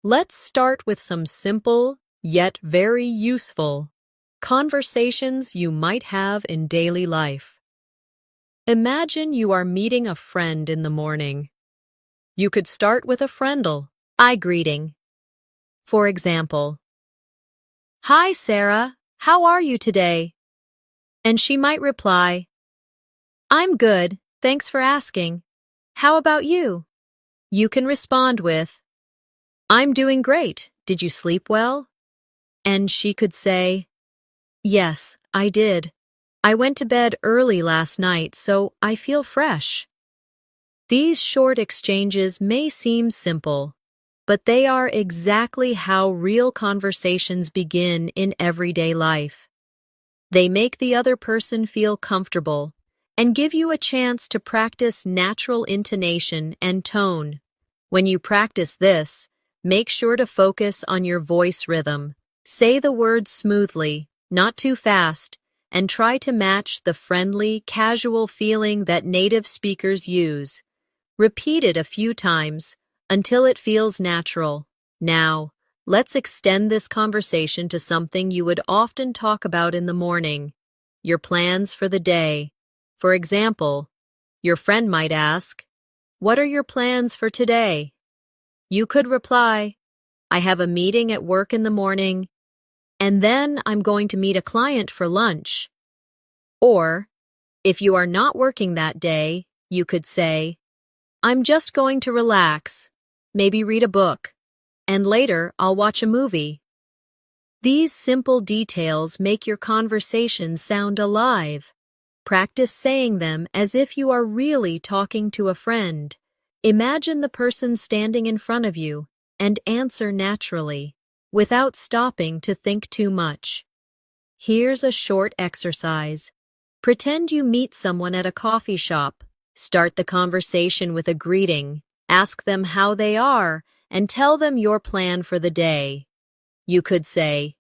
Let's start with some simple, yet very useful, conversations you might have in daily life. Imagine you are meeting a friend in the morning. You could start with a friendly I greeting. For example, "Hi, Sarah, how are you today?" And she might reply, "I'm good, thanks for asking. How about you?" You can respond with, "I'm doing great, did you sleep well?" And she could say, "Yes, I did. I went to bed early last night, so I feel fresh." These short exchanges may seem simple, but they are exactly how real conversations begin in everyday life. They make the other person feel comfortable and give you a chance to practice natural intonation and tone. When you practice this, make sure to focus on your voice rhythm. Say the words smoothly, not too fast, and try to match the friendly, casual feeling that native speakers use. Repeat it a few times until it feels natural. Now, let's extend this conversation to something you would often talk about in the morning, your plans for the day. For example, your friend might ask, "What are your plans for today?" You could reply, "I have a meeting at work in the morning, and then I'm going to meet a client for lunch." Or, if you are not working that day, you could say, "I'm just going to relax, maybe read a book, and later I'll watch a movie." These simple details make your conversation sound alive. Practice saying them as if you are really talking to a friend. Imagine the person standing in front of you and answer naturally, without stopping to think too much. Here's a short exercise. Pretend you meet someone at a coffee shop. Start the conversation with a greeting, ask them how they are, and tell them your plan for the day. You could say,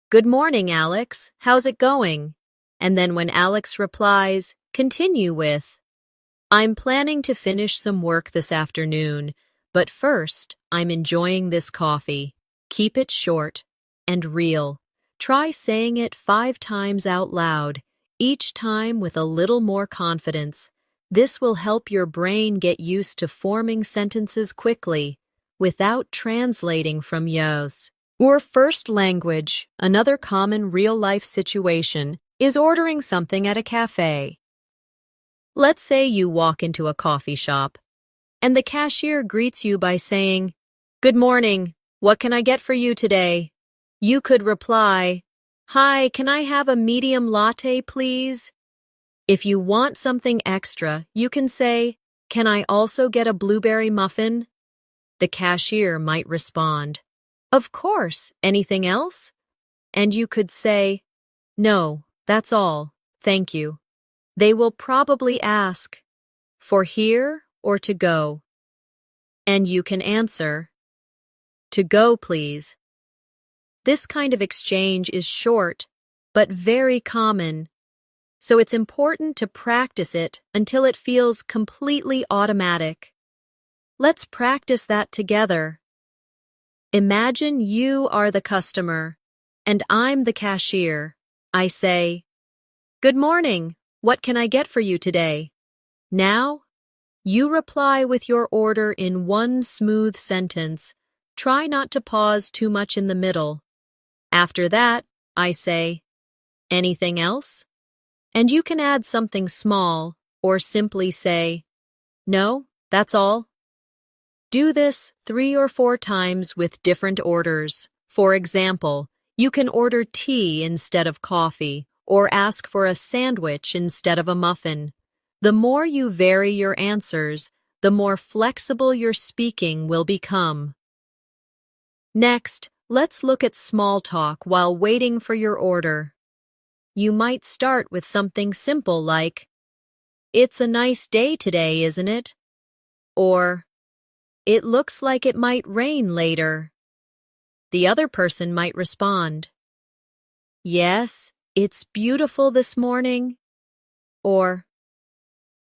"Good morning, Alex. How's it going?" And then when Alex replies, continue with, "I'm planning to finish some work this afternoon, but first, I'm enjoying this coffee." Keep it short and real. Try saying it 5 times out loud, each time with a little more confidence. This will help your brain get used to forming sentences quickly, without translating from yours. Or first language, another common real-life situation, is ordering something at a cafe. Let's say you walk into a coffee shop, and the cashier greets you by saying, "Good morning, what can I get for you today?" You could reply, "Hi, can I have a medium latte, please?" If you want something extra, you can say, "Can I also get a blueberry muffin?" The cashier might respond, "Of course, anything else?" And you could say, "No, that's all, thank you." They will probably ask, "For here or to go?" And you can answer, "To go, please." This kind of exchange is short, but very common, so it's important to practice it until it feels completely automatic. Let's practice that together. Imagine you are the customer, and I'm the cashier. I say, "Good morning, what can I get for you today?" Now, you reply with your order in one smooth sentence. Try not to pause too much in the middle. After that, I say, "Anything else?" And you can add something small, or simply say, "No, that's all." Do this 3 or 4 times with different orders. For example, you can order tea instead of coffee, or ask for a sandwich instead of a muffin. The more you vary your answers, the more flexible your speaking will become. Next, let's look at small talk while waiting for your order. You might start with something simple like, "It's a nice day today, isn't it?" Or, "It looks like it might rain later." The other person might respond, "Yes, it's beautiful this morning." Or,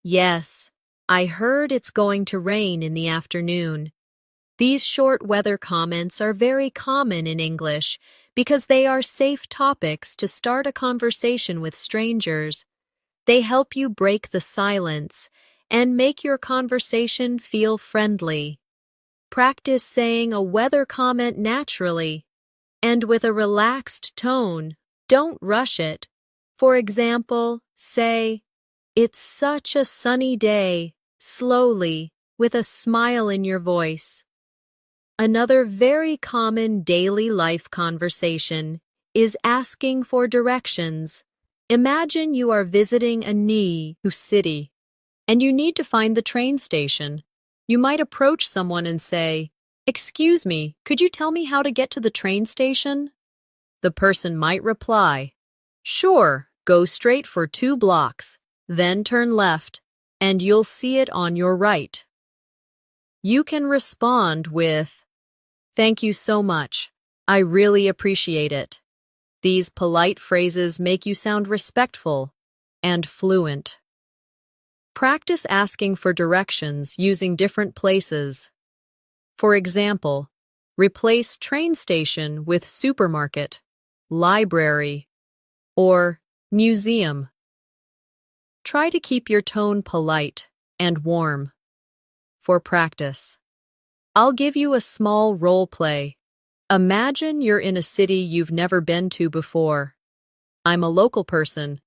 "Yes, I heard it's going to rain in the afternoon." These short weather comments are very common in English because they are safe topics to start a conversation with strangers. They help you break the silence and make your conversation feel friendly. Practice saying a weather comment naturally and with a relaxed tone. Don't rush it. For example, say, "It's such a sunny day," slowly, with a smile in your voice. Another very common daily life conversation is asking for directions. Imagine you are visiting a new city and you need to find the train station. You might approach someone and say, "Excuse me, could you tell me how to get to the train station?" The person might reply, "Sure, go straight for 2 blocks, then turn left, and you'll see it on your right." You can respond with, "Thank you so much. I really appreciate it." These polite phrases make you sound respectful and fluent. Practice asking for directions using different places. For example, replace train station with supermarket, library, or museum. Try to keep your tone polite and warm. For practice, I'll give you a small role play. Imagine you're in a city you've never been to before. I'm a local person,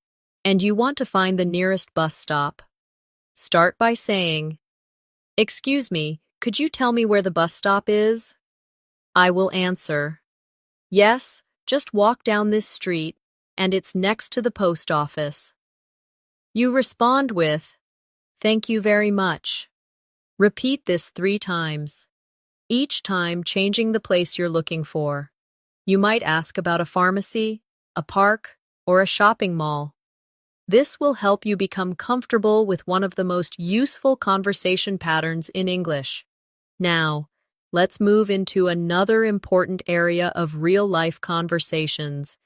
and you want to find the nearest bus stop. Start by saying, "Excuse me, could you tell me where the bus stop is?" I will answer, "Yes, just walk down this street, and it's next to the post office." You respond with, "Thank you very much." Repeat this 3 times, each time changing the place you're looking for. You might ask about a pharmacy, a park, or a shopping mall. This will help you become comfortable with one of the most useful conversation patterns in English. Now, let's move into another important area of real-life conversations,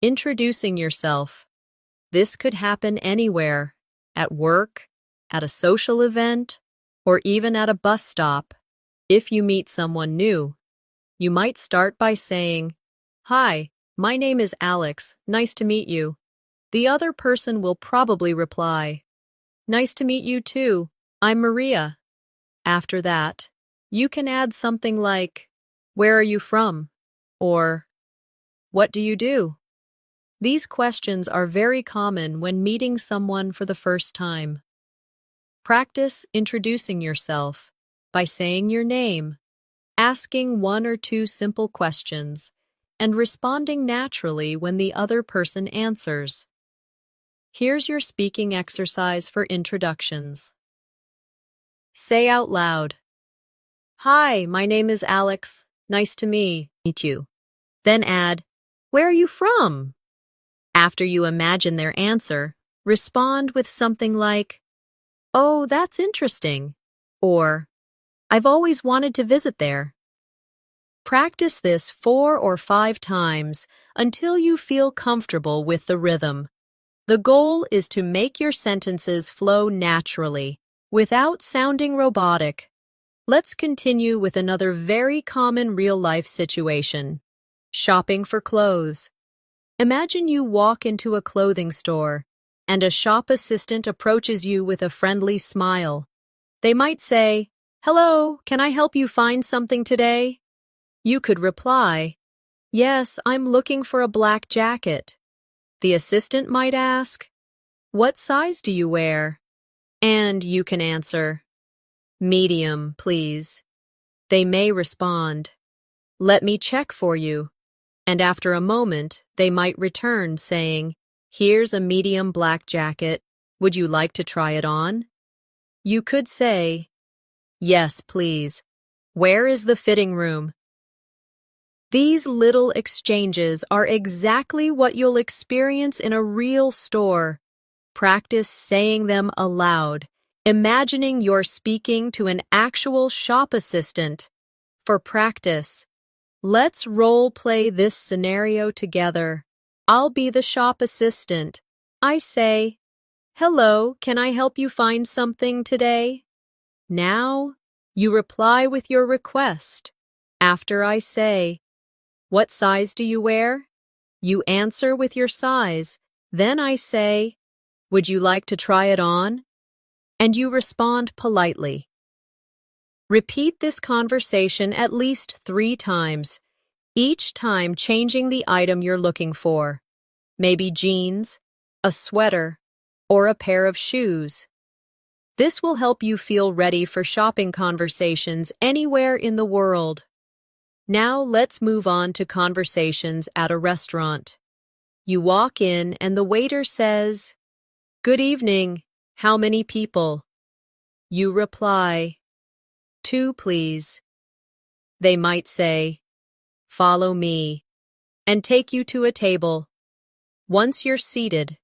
introducing yourself. This could happen anywhere, at work, at a social event, or even at a bus stop. If you meet someone new, you might start by saying, "Hi, my name is Alex, nice to meet you." The other person will probably reply, "Nice to meet you too, I'm Maria." After that, you can add something like, "Where are you from?" or "What do you do?" These questions are very common when meeting someone for the first time. Practice introducing yourself by saying your name, asking 1 or 2 simple questions, and responding naturally when the other person answers. Here's your speaking exercise for introductions. Say out loud, "Hi, my name is Alex. Nice to meet you." Then add, "Where are you from?" After you imagine their answer, respond with something like, "Oh, that's interesting," or "I've always wanted to visit there." Practice this 4 or 5 times until you feel comfortable with the rhythm. The goal is to make your sentences flow naturally, without sounding robotic. Let's continue with another very common real-life situation. Shopping for clothes. Imagine you walk into a clothing store, and a shop assistant approaches you with a friendly smile. They might say, "Hello, can I help you find something today?" You could reply, "Yes, I'm looking for a black jacket." The assistant might ask, "What size do you wear?" And you can answer, "Medium, please." They may respond, "Let me check for you." And after a moment, they might return saying, "Here's a medium black jacket. Would you like to try it on?" You could say, "Yes, please. Where is the fitting room?" These little exchanges are exactly what you'll experience in a real store. Practice saying them aloud, imagining you're speaking to an actual shop assistant. For practice, let's role play this scenario together. I'll be the shop assistant. I say, "Hello, can I help you find something today?" Now, You reply with your request. After I say, "What size do you wear?" You answer with your size. Then I say, "Would you like to try it on?" And you respond politely. Repeat this conversation at least 3 times, each time changing the item you're looking for. Maybe jeans, a sweater, or a pair of shoes. This will help you feel ready for shopping conversations anywhere in the world. Now let's move on to conversations at a restaurant. You walk in and the waiter says, "Good evening. How many people?" You reply, "2, please." They might say, "Follow me," and take you to a table. Once you're seated,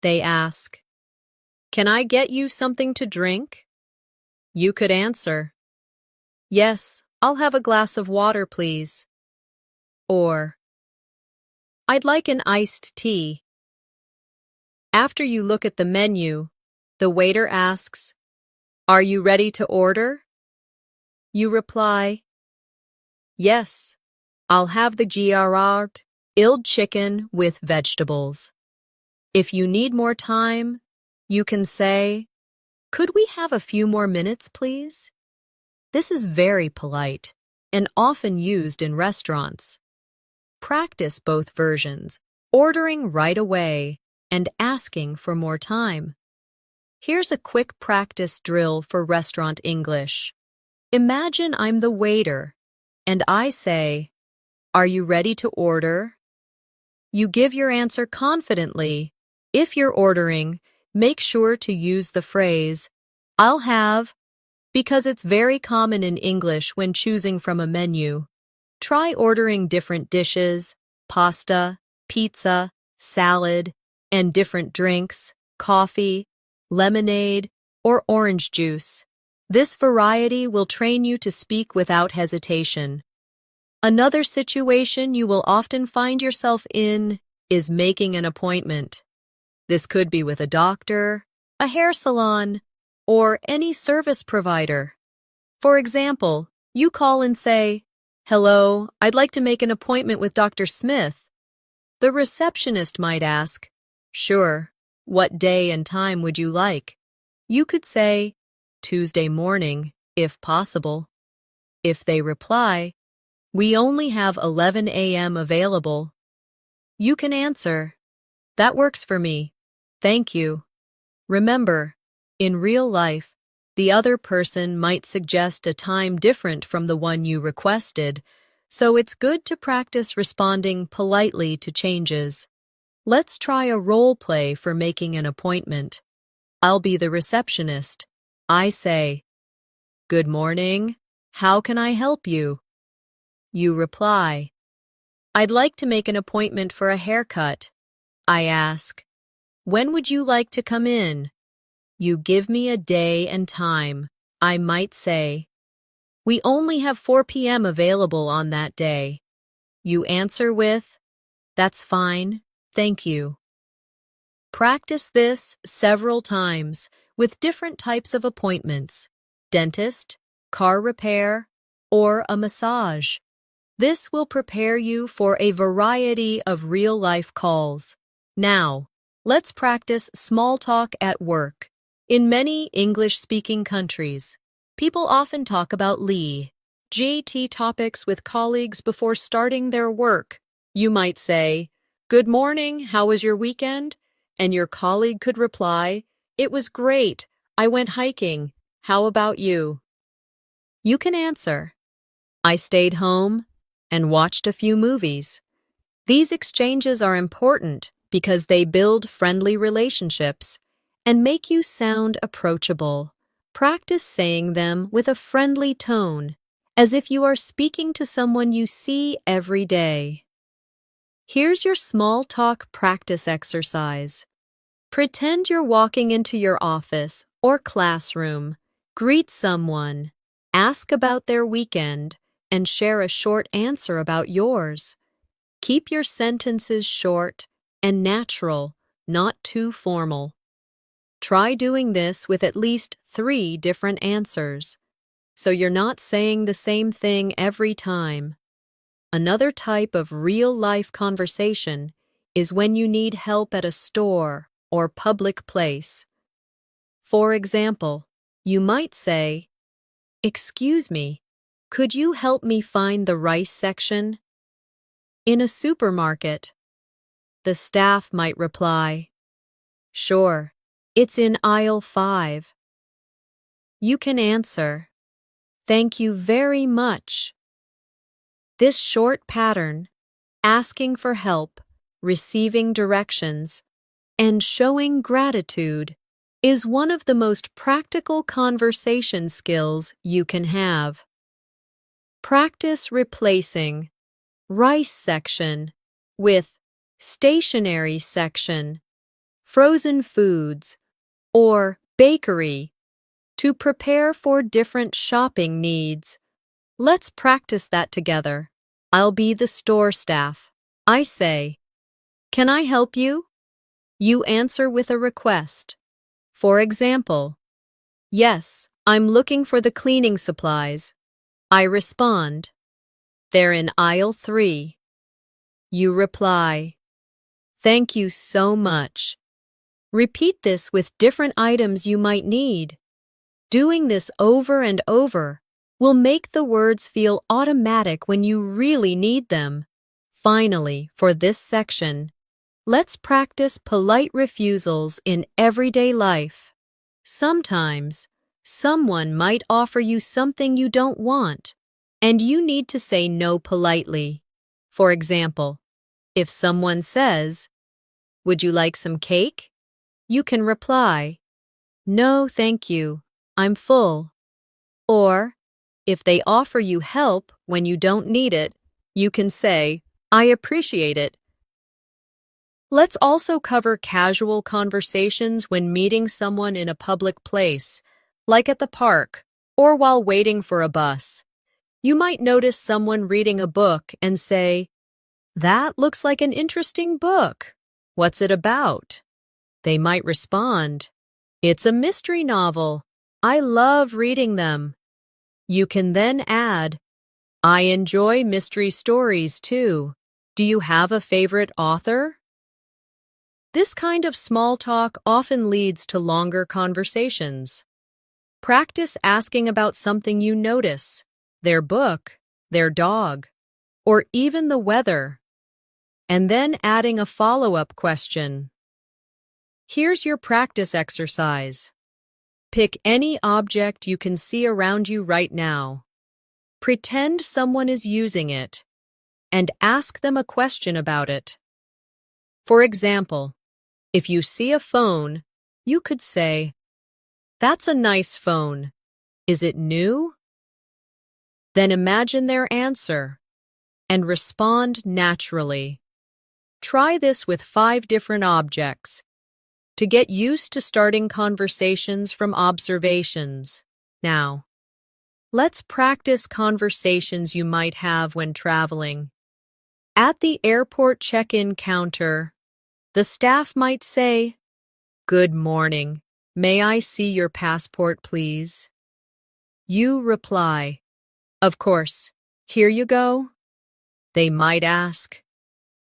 they ask, "Can I get you something to drink?" You could answer, "Yes, I'll have a glass of water, please." Or, "I'd like an iced tea." After you look at the menu, the waiter asks, "Are you ready to order?" You reply, "Yes, I'll have the grilled chicken with vegetables." If you need more time, you can say, "Could we have a few more minutes, please?" This is very polite and often used in restaurants. Practice both versions, ordering right away and asking for more time. Here's a quick practice drill for restaurant English. Imagine I'm the waiter, and I say, "Are you ready to order?" You give your answer confidently. If you're ordering, make sure to use the phrase, "I'll have," because it's very common in English when choosing from a menu. Try ordering different dishes, pasta, pizza, salad, and different drinks, coffee, lemonade, or orange juice. This variety will train you to speak without hesitation. Another situation you will often find yourself in is making an appointment. This could be with a doctor, a hair salon, or any service provider. For example, you call and say, "Hello, I'd like to make an appointment with Dr. Smith." The receptionist might ask, "Sure, what day and time would you like?" You could say, "Tuesday morning, if possible." If they reply, "We only have 11 a.m. available," you can answer, "That works for me. Thank you." Remember, in real life, the other person might suggest a time different from the one you requested, so it's good to practice responding politely to changes. Let's try a role play for making an appointment. I'll be the receptionist. I say, "Good morning. How can I help you?" You reply, "I'd like to make an appointment for a haircut." I ask, "When would you like to come in?" You give me a day and time. I might say, "We only have 4 p.m. available on that day." You answer with, "That's fine, thank you." Practice this several times with different types of appointments: dentist, car repair, or a massage. This will prepare you for a variety of real-life calls. Now, let's practice small talk at work. In many English-speaking countries, people often talk about GT topics with colleagues before starting their work. You might say, "Good morning, how was your weekend?" And your colleague could reply, "It was great. I went hiking. How about you?" You can answer, "I stayed home and watched a few movies." These exchanges are important because they build friendly relationships and make you sound approachable. Practice saying them with a friendly tone, as if you are speaking to someone you see every day. Here's your small talk practice exercise. Pretend you're walking into your office or classroom. Greet someone, ask about their weekend, and share a short answer about yours. Keep your sentences short and natural, not too formal. Try doing this with at least 3 different answers. so you're not saying the same thing every time. Another type of real-life conversation is when you need help at a store or public place. For example, you might say, "Excuse me, could you help me find the rice section?" In a supermarket, the staff might reply, "Sure, it's in aisle 5. You can answer, "Thank you very much." This short pattern, asking for help, receiving directions, and showing gratitude, is one of the most practical conversation skills you can have. Practice replacing rice section with stationery section, frozen foods, or bakery to prepare for different shopping needs. Let's practice that together. I'll be the store staff. I say, "Can I help you?" You answer with a request. For example, "Yes, I'm looking for the cleaning supplies." I respond, "They're in aisle 3. You reply, "Thank you so much." Repeat this with different items you might need. Doing this over and over will make the words feel automatic when you really need them. Finally, for this section, let's practice polite refusals in everyday life. Sometimes, someone might offer you something you don't want, and you need to say no politely. For example, if someone says, "Would you like some cake?" you can reply, "No, thank you, I'm full." Or, if they offer you help when you don't need it, you can say, "I appreciate it." Let's also cover casual conversations when meeting someone in a public place, like at the park or while waiting for a bus. You might notice someone reading a book and say, "That looks like an interesting book. What's it about?" They might respond, "It's a mystery novel. I love reading them." You can then add, "I enjoy mystery stories too. Do you have a favorite author?" This kind of small talk often leads to longer conversations. Practice asking about something you notice, their book, their dog, or even the weather, and then adding a follow-up question. Here's your practice exercise. Pick any object you can see around you right now. Pretend someone is using it, and ask them a question about it. For example, if you see a phone, you could say, "That's a nice phone. Is it new?" Then imagine their answer and respond naturally. Try this with 5 different objects to get used to starting conversations from observations. Now, let's practice conversations you might have when traveling. At the airport check-in counter, the staff might say, "Good morning. May I see your passport, please?" You reply, "Of course. Here you go." They might ask,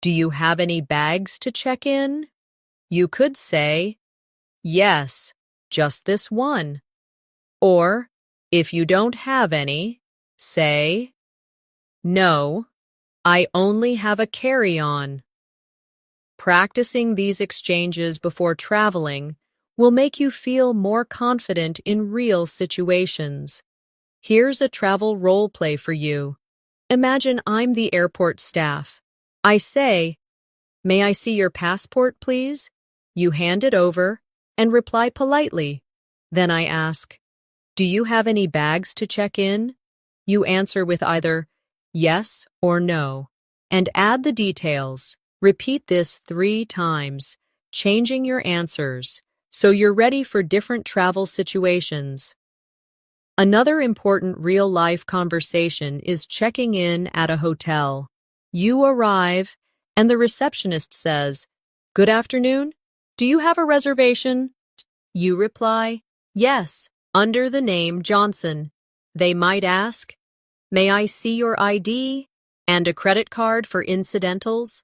"Do you have any bags to check in?" You could say, "Yes, just this one." Or, if you don't have any, say, "No, I only have a carry-on." Practicing these exchanges before traveling will make you feel more confident in real situations. Here's a travel role play for you. Imagine I'm the airport staff. I say, "May I see your passport, please?" You hand it over and reply politely. Then I ask, "Do you have any bags to check in?" You answer with either yes or no, and add the details. Repeat this 3 times, changing your answers, so you're ready for different travel situations. Another important real-life conversation is checking in at a hotel. You arrive, and the receptionist says, "Good afternoon. Do you have a reservation?" You reply, "Yes, under the name Johnson." They might ask, "May I see your ID and a credit card for incidentals?"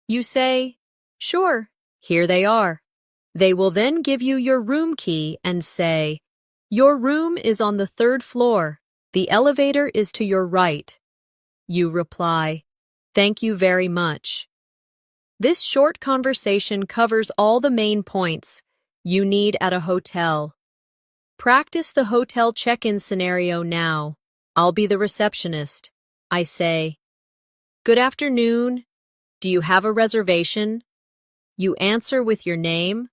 You say, "Sure, here they are." They will then give you your room key and say, "Your room is on the third floor. The elevator is to your right." You reply, "Thank you very much." This short conversation covers all the main points you need at a hotel. Practice the hotel check-in scenario now. I'll be the receptionist. I say, "Good afternoon. Do you have a reservation?" You answer with your name.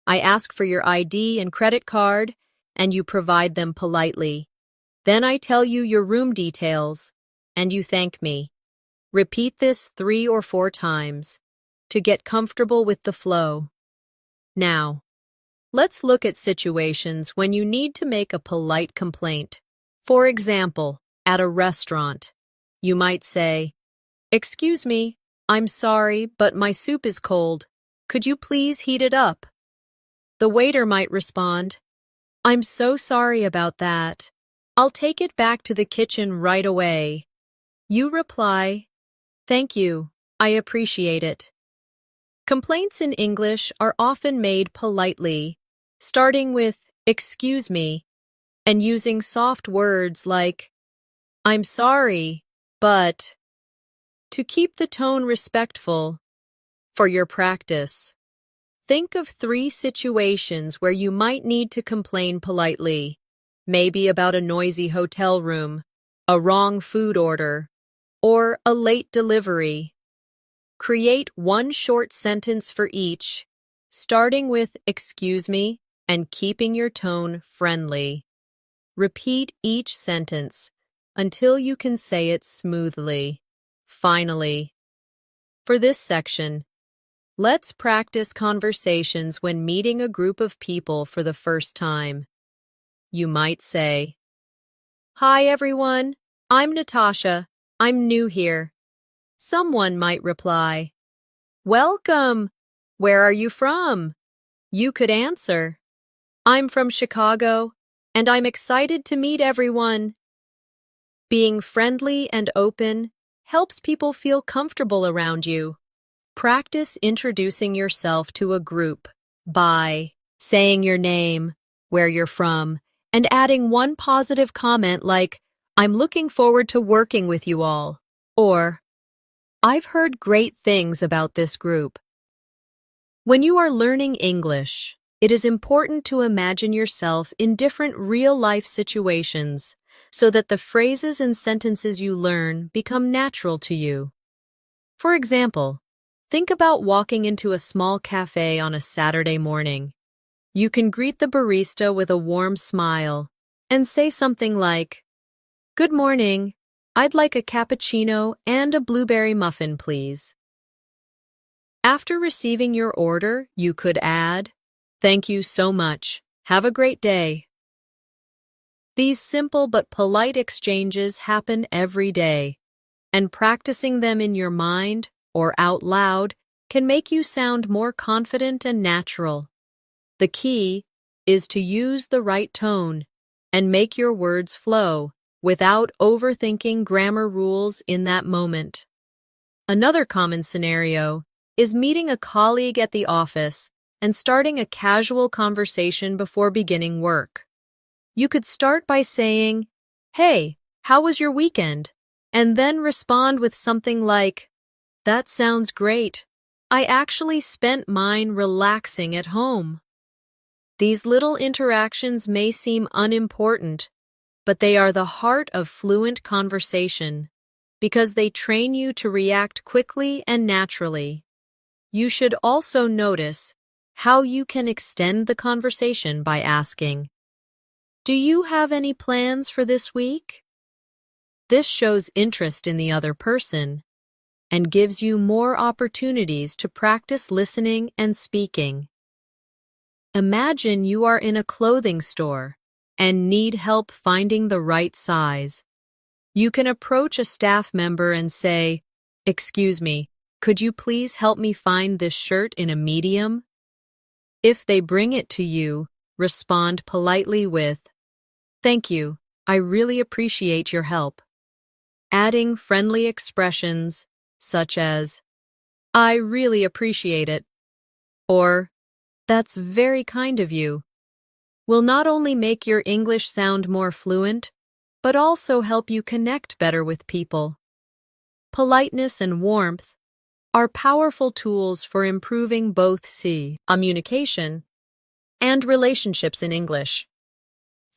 I ask for your ID and credit card, and you provide them politely. Then I tell you your room details, and you thank me. Repeat this 3 or 4 times to get comfortable with the flow. Now, let's look at situations when you need to make a polite complaint. For example, at a restaurant, you might say, "Excuse me, I'm sorry, but my soup is cold. Could you please heat it up?" The waiter might respond, "I'm so sorry about that. I'll take it back to the kitchen right away." You reply, "Thank you, I appreciate it." Complaints in English are often made politely, starting with "excuse me" and using soft words like "I'm sorry, but" to keep the tone respectful. For your practice, think of 3 situations where you might need to complain politely, maybe about a noisy hotel room, a wrong food order, or a late delivery. Create one short sentence for each, starting with "excuse me" and keeping your tone friendly. Repeat each sentence until you can say it smoothly. Finally, for this section, let's practice conversations when meeting a group of people for the first time. You might say, "Hi everyone, I'm Natasha. I'm new here." Someone might reply, "Welcome. Where are you from?" You could answer, "I'm from Chicago, and I'm excited to meet everyone." Being friendly and open helps people feel comfortable around you. Practice introducing yourself to a group by saying your name, where you're from, and adding one positive comment like, "I'm looking forward to working with you all," or "I've heard great things about this group." When you are learning English, it is important to imagine yourself in different real-life situations so that the phrases and sentences you learn become natural to you. For example, think about walking into a small cafe on a Saturday morning. You can greet the barista with a warm smile and say something like, "Good morning. I'd like a cappuccino and a blueberry muffin, please." After receiving your order, you could add, "Thank you so much. Have a great day." These simple but polite exchanges happen every day, and practicing them in your mind or out loud can make you sound more confident and natural. The key is to use the right tone and make your words flow without overthinking grammar rules in that moment. Another common scenario is meeting a colleague at the office and starting a casual conversation before beginning work. You could start by saying, "Hey, how was your weekend?" and then respond with something like, "That sounds great. I actually spent mine relaxing at home." These little interactions may seem unimportant, but they are the heart of fluent conversation because they train you to react quickly and naturally. You should also notice how you can extend the conversation by asking, "Do you have any plans for this week?" This shows interest in the other person and gives you more opportunities to practice listening and speaking. Imagine you are in a clothing store and need help finding the right size. You can approach a staff member and say, "Excuse me, could you please help me find this shirt in a medium?" If they bring it to you, respond politely with, "Thank you, I really appreciate your help. Adding friendly expressions such as, I really appreciate it, or that's very kind of you, will not only make your English sound more fluent, but also help you connect better with people. Politeness and warmth are powerful tools for improving both communication and relationships in English.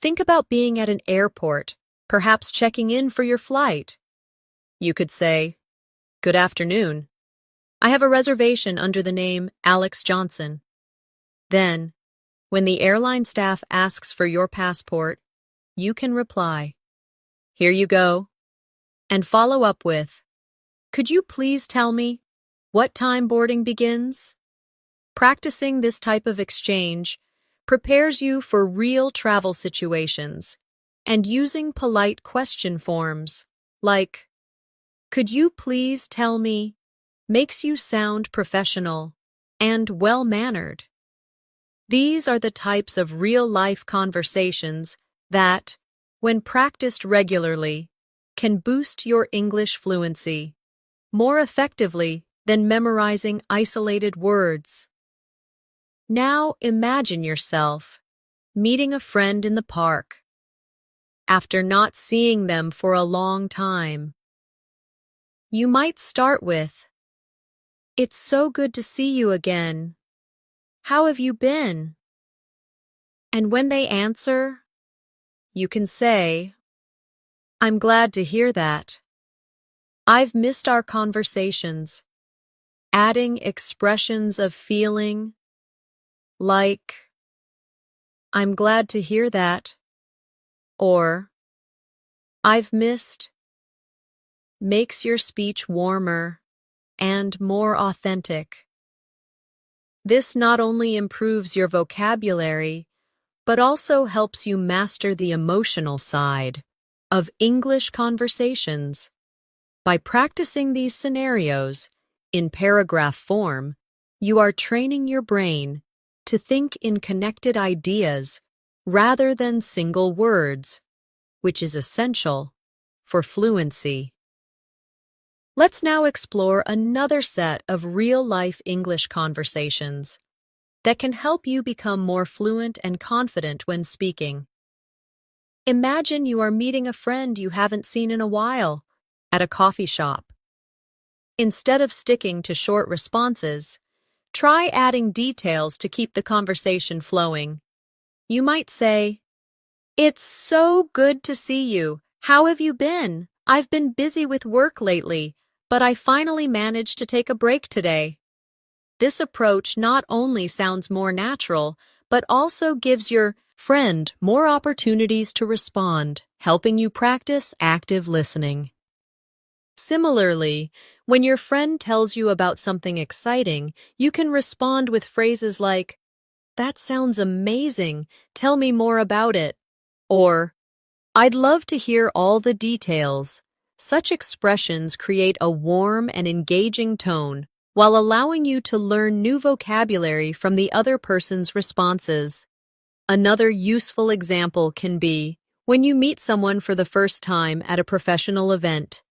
Think about being at an airport, perhaps checking in for your flight. You could say, "Good afternoon. I have a reservation under the name Alex Johnson." Then, when the airline staff asks for your passport, you can reply, "Here you go," and follow up with, "Could you please tell me what time boarding begins?" Practicing this type of exchange prepares you for real travel situations, and using polite question forms like, "Could you please tell me," makes you sound professional and well-mannered. These are the types of real-life conversations that, when practiced regularly, can boost your English fluency more effectively than memorizing isolated words. Now imagine yourself meeting a friend in the park after not seeing them for a long time. You might start with, "It's so good to see you again. How have you been?" And when they answer, you can say, "I'm glad to hear that. I've missed our conversations," adding expressions of feeling like, "I'm glad to hear that," or "I've missed," makes your speech warmer and more authentic. This not only improves your vocabulary, but also helps you master the emotional side of English conversations. By practicing these scenarios in paragraph form, you are training your brain to think in connected ideas rather than single words, which is essential for fluency. Let's now explore another set of real-life English conversations that can help you become more fluent and confident when speaking. Imagine you are meeting a friend you haven't seen in a while at a coffee shop. Instead of sticking to short responses, try adding details to keep the conversation flowing. You might say, "It's so good to see you. How have you been? I've been busy with work lately, but I finally managed to take a break today." This approach not only sounds more natural, but also gives your friend more opportunities to respond, helping you practice active listening. Similarly, when your friend tells you about something exciting, you can respond with phrases like, "That sounds amazing. Tell me more about it." Or, "I'd love to hear all the details." Such expressions create a warm and engaging tone while allowing you to learn new vocabulary from the other person's responses. Another useful example can be when you meet someone for the first time at a professional event.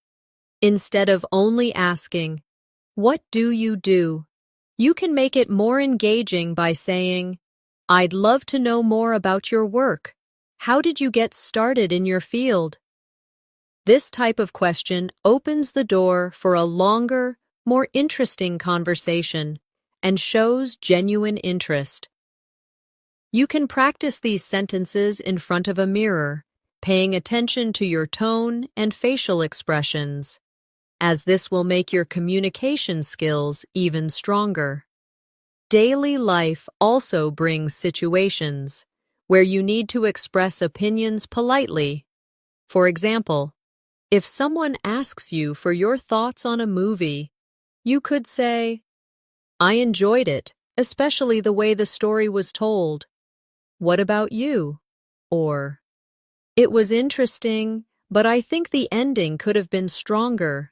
Instead of only asking, "What do?" you can make it more engaging by saying, "I'd love to know more about your work. How did you get started in your field?" This type of question opens the door for a longer, more interesting conversation and shows genuine interest. You can practice these sentences in front of a mirror, paying attention to your tone and facial expressions, as this will make your communication skills even stronger. Daily life also brings situations where you need to express opinions politely. For example, if someone asks you for your thoughts on a movie, you could say, "I enjoyed it, especially the way the story was told. What about you?" Or, "It was interesting, but I think the ending could have been stronger."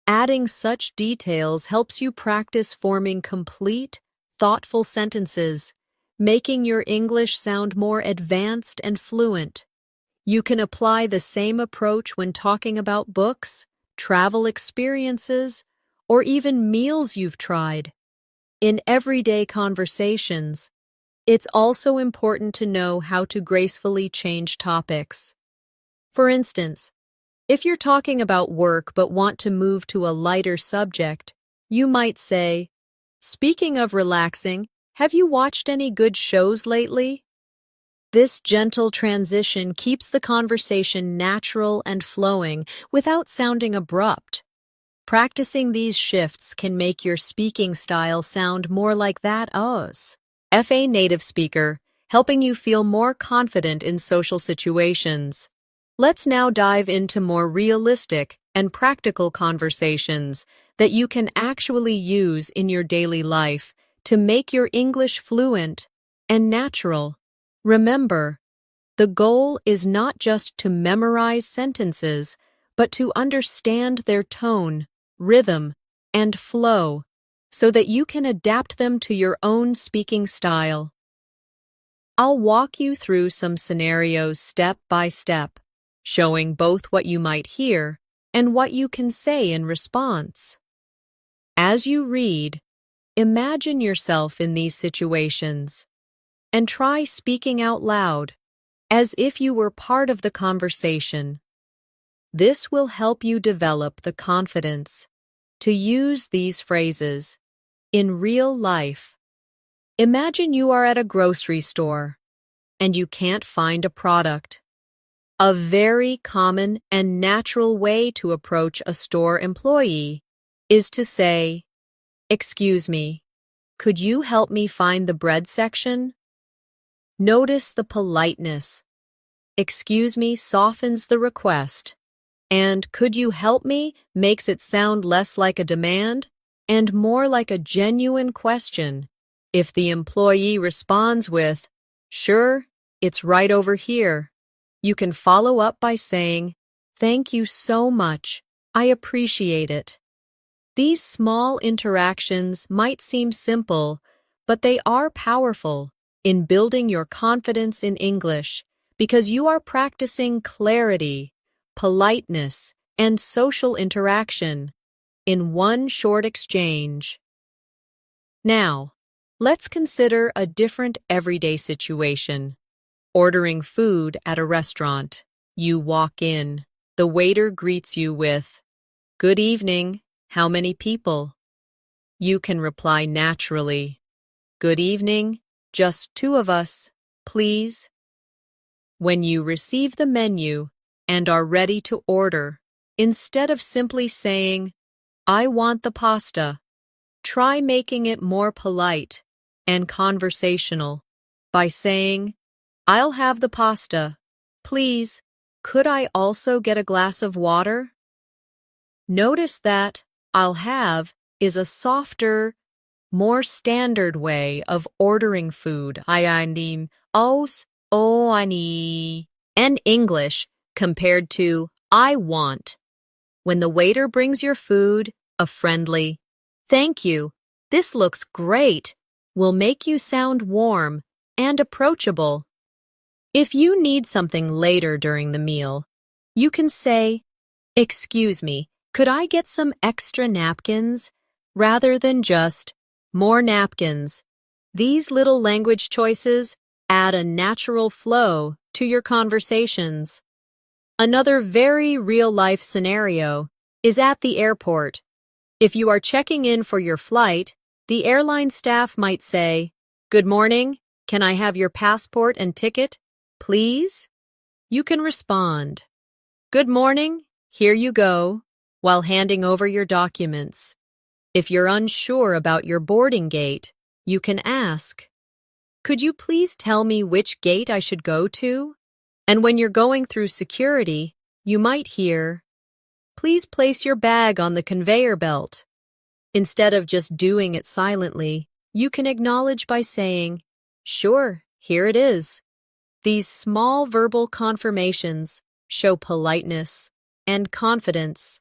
Adding such details helps you practice forming complete, thoughtful sentences, making your English sound more advanced and fluent. You can apply the same approach when talking about books, travel experiences, or even meals you've tried. In everyday conversations, it's also important to know how to gracefully change topics. For instance, if you're talking about work but want to move to a lighter subject, you might say, "Speaking of relaxing, have you watched any good shows lately?" This gentle transition keeps the conversation natural and flowing without sounding abrupt. Practicing these shifts can make your speaking style sound more like that of a native speaker, helping you feel more confident in social situations. Let's now dive into more realistic and practical conversations that you can actually use in your daily life to make your English fluent and natural. Remember, the goal is not just to memorize sentences, but to understand their tone, rhythm, and flow so that you can adapt them to your own speaking style. I'll walk you through some scenarios step by step, showing both what you might hear and what you can say in response. As you read, imagine yourself in these situations and try speaking out loud as if you were part of the conversation. This will help you develop the confidence to use these phrases in real life. Imagine you are at a grocery store and you can't find a product. A very common and natural way to approach a store employee is to say, "Excuse me, could you help me find the bread section?" Notice the politeness. "Excuse me" softens the request, and "could you help me" makes it sound less like a demand and more like a genuine question. If the employee responds with, "Sure, it's right over here," you can follow up by saying, "Thank you so much. I appreciate it." These small interactions might seem simple, but they are powerful in building your confidence in English because you are practicing clarity, politeness, and social interaction in one short exchange. Now, let's consider a different everyday situation. Ordering food at a restaurant. You walk in. The waiter greets you with, "Good evening. How many people?" You can reply naturally, "Good evening. Just two of us, please." When you receive the menu and are ready to order, instead of simply saying, "I want the pasta," try making it more polite and conversational by saying, "I'll have the pasta. Please, could I also get a glass of water?" Notice that "I'll have" is a softer, more standard way of ordering food. I need os, oh, I need, and English compared to "I want." When the waiter brings your food, a friendly, "Thank you, this looks great," will make you sound warm and approachable. If you need something later during the meal, you can say, "Excuse me, could I get some extra napkins?" rather than just, "More napkins." These little language choices add a natural flow to your conversations. Another very real-life scenario is at the airport. If you are checking in for your flight, the airline staff might say, "Good morning, can I have your passport and ticket, please?" You can respond, "Good morning, here you go," while handing over your documents. If you're unsure about your boarding gate, you can ask, "Could you please tell me which gate I should go to?" And when you're going through security, you might hear, "Please place your bag on the conveyor belt." Instead of just doing it silently, you can acknowledge by saying, "Sure, here it is." These small verbal confirmations show politeness and confidence.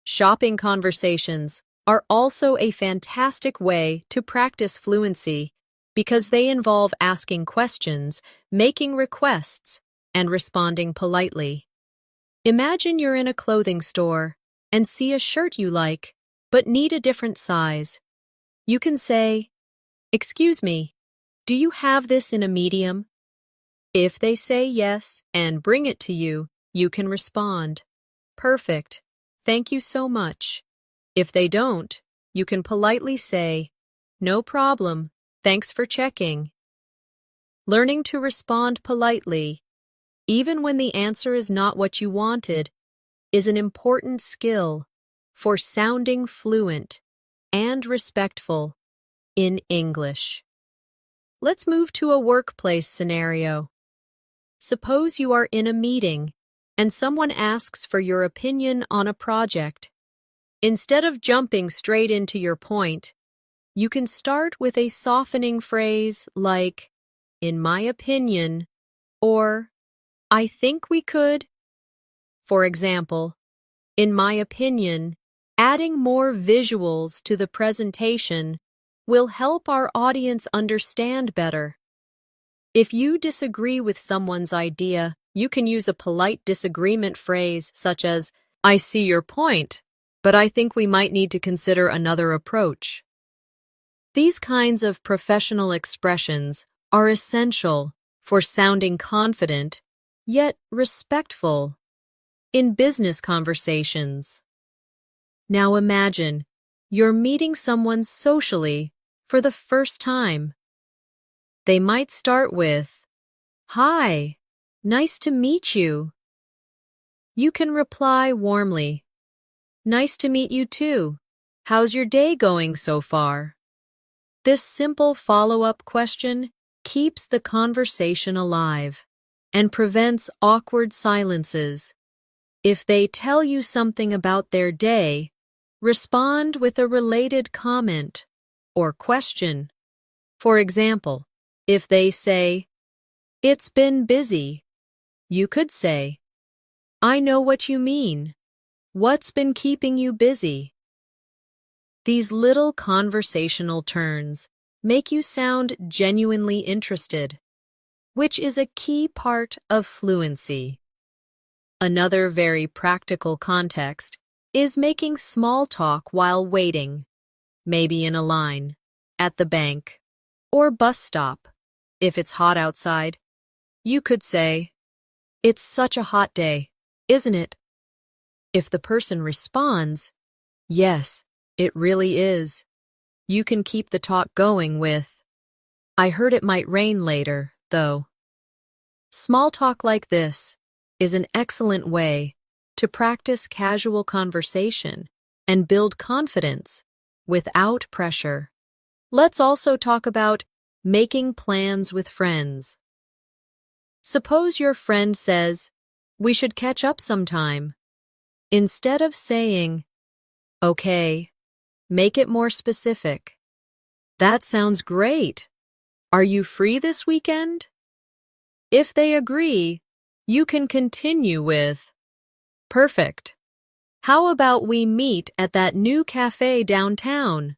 Shopping conversations are also a fantastic way to practice fluency because they involve asking questions, making requests, and responding politely. Imagine you're in a clothing store and see a shirt you like, but need a different size. You can say, "Excuse me, do you have this in a medium?" If they say yes and bring it to you, you can respond, "Perfect, thank you so much." If they don't, you can politely say, "No problem, thanks for checking." Learning to respond politely, even when the answer is not what you wanted, is an important skill for sounding fluent and respectful in English. Let's move to a workplace scenario. Suppose you are in a meeting and someone asks for your opinion on a project. Instead of jumping straight into your point, you can start with a softening phrase like, "In my opinion," or "I think we could." For example, in my opinion, adding more visuals to the presentation will help our audience understand better. If you disagree with someone's idea, you can use a polite disagreement phrase such as, "I see your point, but I think we might need to consider another approach." These kinds of professional expressions are essential for sounding confident, yet respectful, in business conversations. Now imagine you're meeting someone socially for the first time. They might start with, "Hi, nice to meet you." You can reply warmly, "Nice to meet you too. How's your day going so far?" This simple follow-up question keeps the conversation alive and prevents awkward silences. If they tell you something about their day, respond with a related comment or question. For example, if they say, "It's been busy," you could say, "I know what you mean. What's been keeping you busy?" These little conversational turns make you sound genuinely interested, which is a key part of fluency. Another very practical context is making small talk while waiting, maybe in a line, at the bank, or bus stop. If it's hot outside, you could say, "It's such a hot day, isn't it?" If the person responds, "Yes, it really is," you can keep the talk going with, "I heard it might rain later, though." Small talk like this is an excellent way to practice casual conversation and build confidence without pressure. Let's also talk about making plans with friends. Suppose your friend says, "We should catch up sometime." Instead of saying, "Okay," make it more specific. "That sounds great. Are you free this weekend?" If they agree, you can continue with, "Perfect. How about we meet at that new cafe downtown?"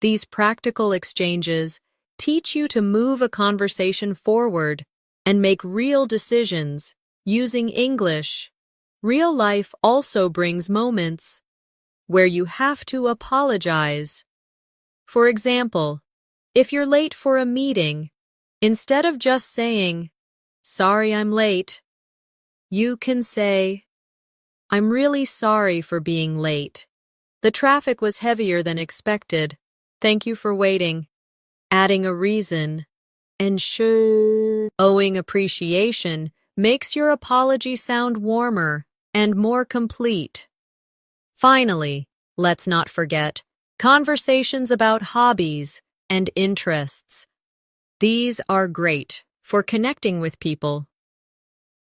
These practical exchanges teach you to move a conversation forward and make real decisions using English. Real life also brings moments where you have to apologize. For example, if you're late for a meeting, instead of just saying, "Sorry I'm late," you can say, "I'm really sorry for being late. The traffic was heavier than expected. Thank you for waiting." Adding a reason and showing appreciation makes your apology sound warmer and more complete. Finally, let's not forget conversations about hobbies and interests. These are great for connecting with people.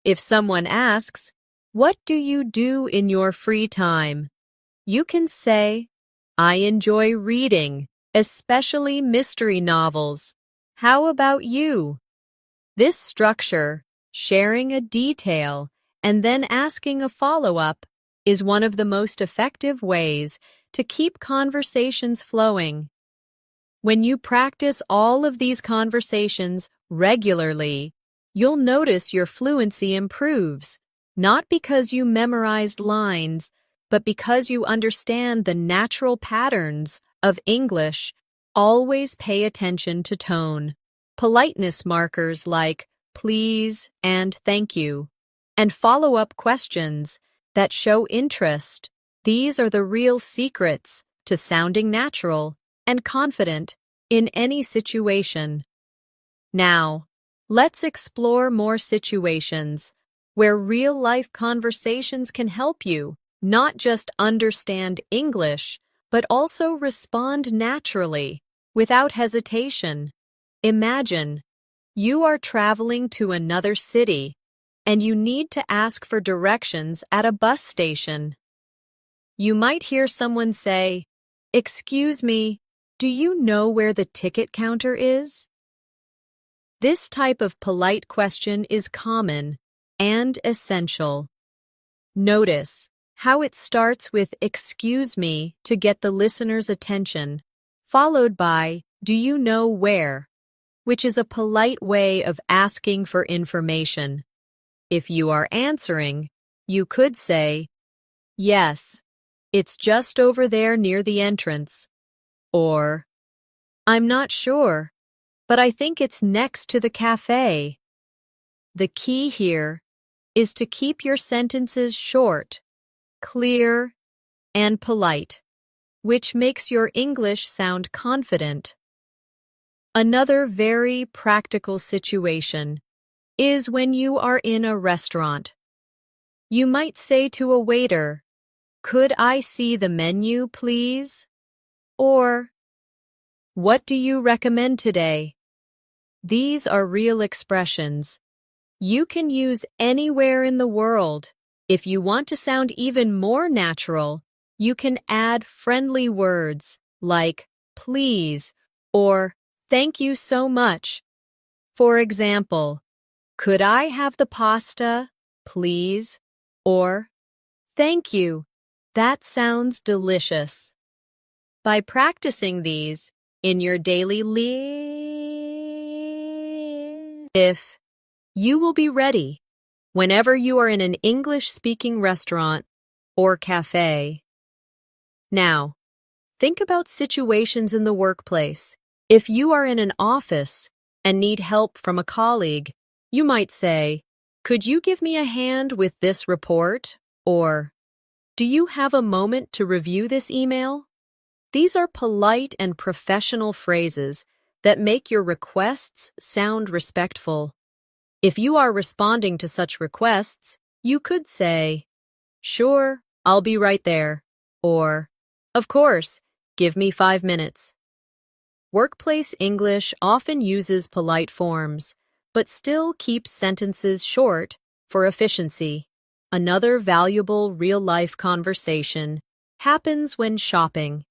If someone asks, "What do you do in your free time?" you can say, "I enjoy reading, especially mystery novels. How about you?" This structure, sharing a detail, and then asking a follow-up, is one of the most effective ways to keep conversations flowing. When you practice all of these conversations regularly, you'll notice your fluency improves, not because you memorized lines, but because you understand the natural patterns of English. Always pay attention to tone. Politeness markers like please and thank you, and follow-up questions that show interest. These are the real secrets to sounding natural and confident in any situation. Now, let's explore more situations where real-life conversations can help you not just understand English, but also respond naturally, without hesitation. Imagine you are traveling to another city and you need to ask for directions at a bus station. You might hear someone say, "Excuse me, do you know where the ticket counter is?" This type of polite question is common and essential. Notice how it starts with "excuse me" to get the listener's attention, followed by "do you know where?" which is a polite way of asking for information. If you are answering, you could say, "Yes, it's just over there near the entrance," or "I'm not sure, but I think it's next to the cafe." The key here is to keep your sentences short, clear, and polite, which makes your English sound confident. Another very practical situation is when you are in a restaurant. You might say to a waiter, "Could I see the menu, please?" Or, "What do you recommend today?" These are real expressions you can use anywhere in the world. If you want to sound even more natural, you can add friendly words like "please" or "thank you so much." For example, "Could I have the pasta, please?" Or, "Thank you, that sounds delicious." By practicing these in your daily life, you will be ready whenever you are in an English-speaking restaurant or cafe. Now, think about situations in the workplace. If you are in an office and need help from a colleague, you might say, "Could you give me a hand with this report?" Or, "Do you have a moment to review this email?" These are polite and professional phrases that make your requests sound respectful. If you are responding to such requests, you could say, "Sure, I'll be right there," or, "Of course, give me 5 minutes." Workplace English often uses polite forms, but still keeps sentences short for efficiency. Another valuable real-life conversation happens when shopping.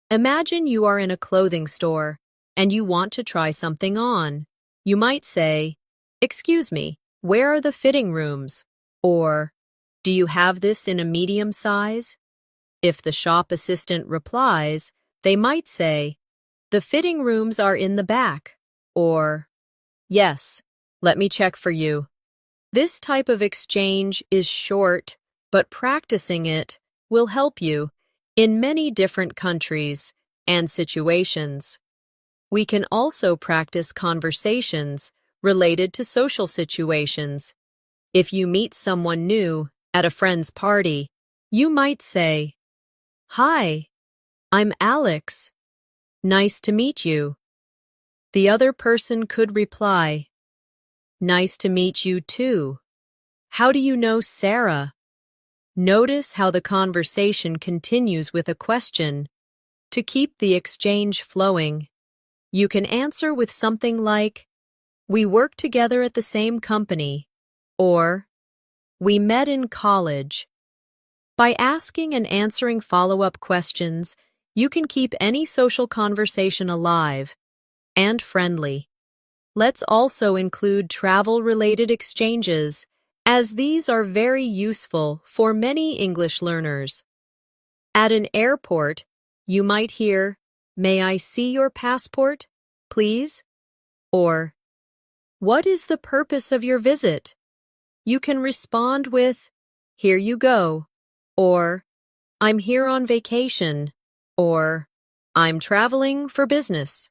Imagine you are in a clothing store and you want to try something on. You might say, "Excuse me, where are the fitting rooms?" Or, "Do you have this in a medium size?" If the shop assistant replies, they might say, "The fitting rooms are in the back," or, "Yes, let me check for you." This type of exchange is short, but practicing it will help you in many different countries and situations. We can also practice conversations related to social situations. If you meet someone new at a friend's party, you might say, "Hi, I'm Alex. Nice to meet you." The other person could reply, "Nice to meet you too. How do you know Sarah?" Notice how the conversation continues with a question. To keep the exchange flowing, you can answer with something like, "We work together at the same company," or "We met in college." By asking and answering follow-up questions, you can keep any social conversation alive and friendly. Let's also include travel-related exchanges, as these are very useful for many English learners. At an airport, you might hear, "May I see your passport, please?" Or, What is the purpose of your visit? You can respond with, here you go, or I'm here on vacation, or I'm traveling for business.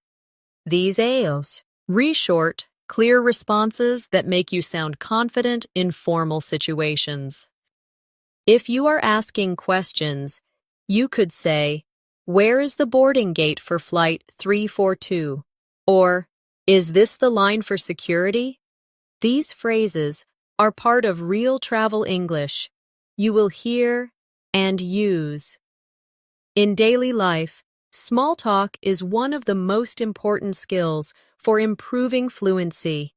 These AOs re-short, clear responses that make you sound confident in formal situations. If you are asking questions, you could say, where is the boarding gate for flight 342? Or, is this the line for security? These phrases are part of real travel English. You will hear and use. In daily life, small talk is one of the most important skills for improving fluency.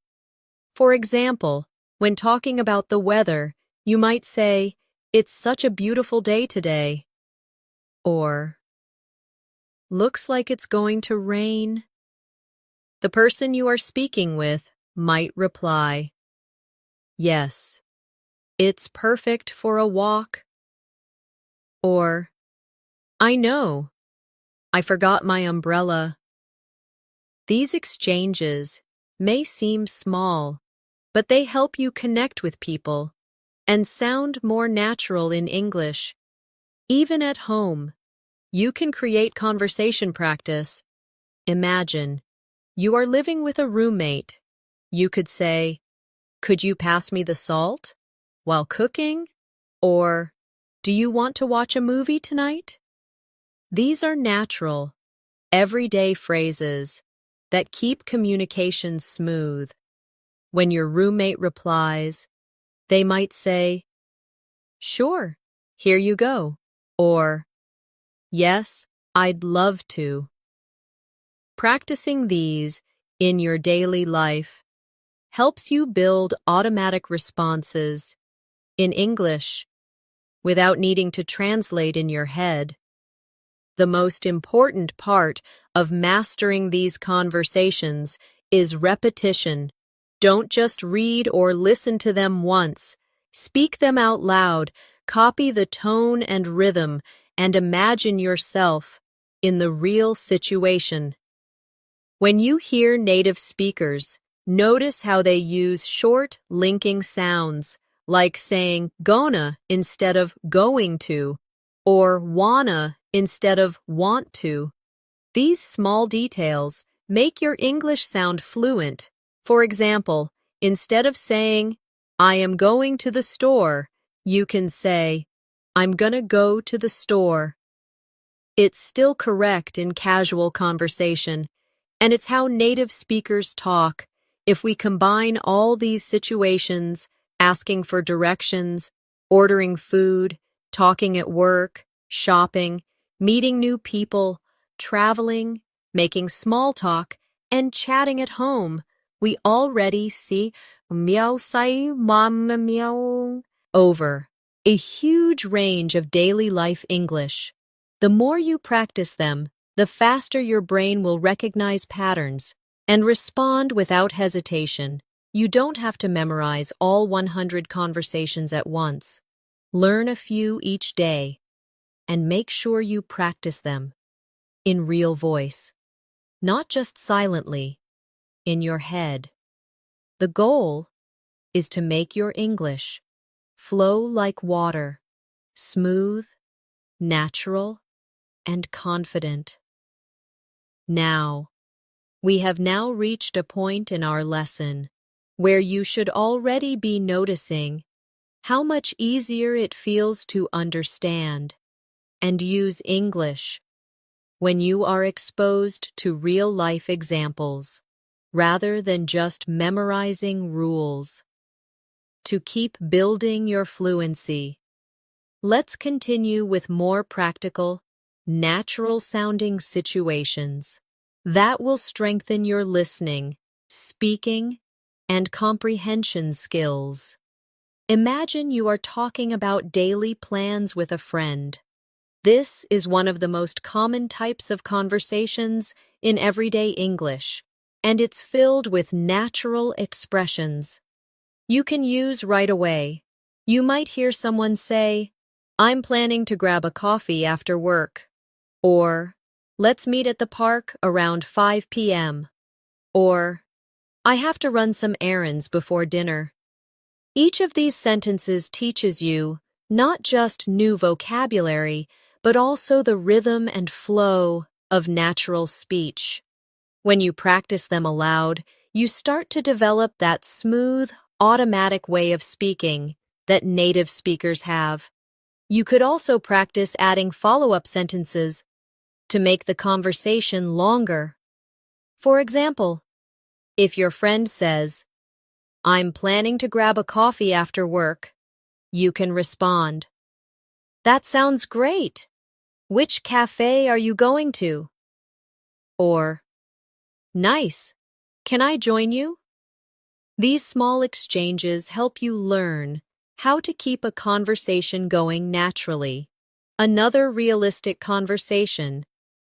For example, when talking about the weather, you might say, it's such a beautiful day today. Or, looks like it's going to rain. The person you are speaking with might reply, yes, it's perfect for a walk. Or, I know, I forgot my umbrella. These exchanges may seem small, but they help you connect with people and sound more natural in English. Even at home, you can create conversation practice. Imagine, you are living with a roommate. You could say, could you pass me the salt while cooking? Or, do you want to watch a movie tonight? These are natural, everyday phrases that keep communication smooth. When your roommate replies, they might say, sure, here you go. Or, yes, I'd love to. Practicing these in your daily life helps you build automatic responses in English without needing to translate in your head. The most important part of mastering these conversations is repetition. Don't just read or listen to them once. Speak them out loud, copy the tone and rhythm, and imagine yourself in the real situation. When you hear native speakers, notice how they use short, linking sounds, like saying gonna instead of going to, or wanna instead of want to. These small details make your English sound fluent. For example, instead of saying, I am going to the store, you can say, I'm gonna go to the store. It's still correct in casual conversation, and it's how native speakers talk. If we combine all these situations, asking for directions, ordering food, talking at work, shopping, meeting new people, traveling, making small talk, and chatting at home, we already see meow sai mama meow over a huge range of daily life English. The more you practice them, the faster your brain will recognize patterns and respond without hesitation. You don't have to memorize all 100 conversations at once. Learn a few each day and make sure you practice them in real voice, not just silently, in your head. The goal is to make your English flow like water, smooth, natural, and confident. Now, we have now reached a point in our lesson where you should already be noticing how much easier it feels to understand and use English when you are exposed to real-life examples rather than just memorizing rules. To keep building your fluency, let's continue with more practical, natural-sounding situations that will strengthen your listening, speaking, and comprehension skills. Imagine you are talking about daily plans with a friend. This is one of the most common types of conversations in everyday English, and it's filled with natural expressions you can use right away. You might hear someone say, I'm planning to grab a coffee after work, or let's meet at the park around 5 p.m., or I have to run some errands before dinner. Each of these sentences teaches you not just new vocabulary, but also the rhythm and flow of natural speech. When you practice them aloud, you start to develop that smooth, automatic way of speaking that native speakers have. You could also practice adding follow-up sentences to make the conversation longer. For example, if your friend says, "I'm planning to grab a coffee after work," you can respond, "That sounds great. Which cafe are you going to?" Or, "Nice. Can I join you?" These small exchanges help you learn how to keep a conversation going naturally. Another realistic conversation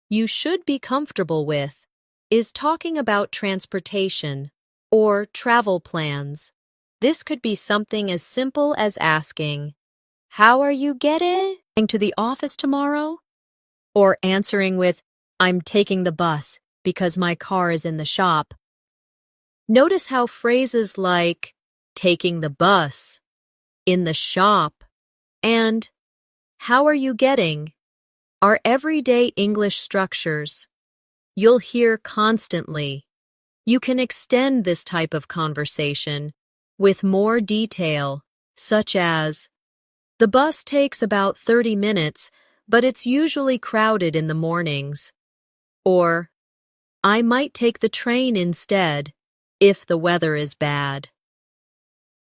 you should be comfortable with is talking about transportation or travel plans. This could be something as simple as asking, "How are you getting to the office tomorrow?" Or answering with, "I'm taking the bus because my car is in the shop." Notice how phrases like taking the bus, in the shop, and how are you getting are everyday English structures you'll hear constantly. You can extend this type of conversation with more detail, such as, "The bus takes about 30 minutes, but it's usually crowded in the mornings." Or, "I might take the train instead if the weather is bad."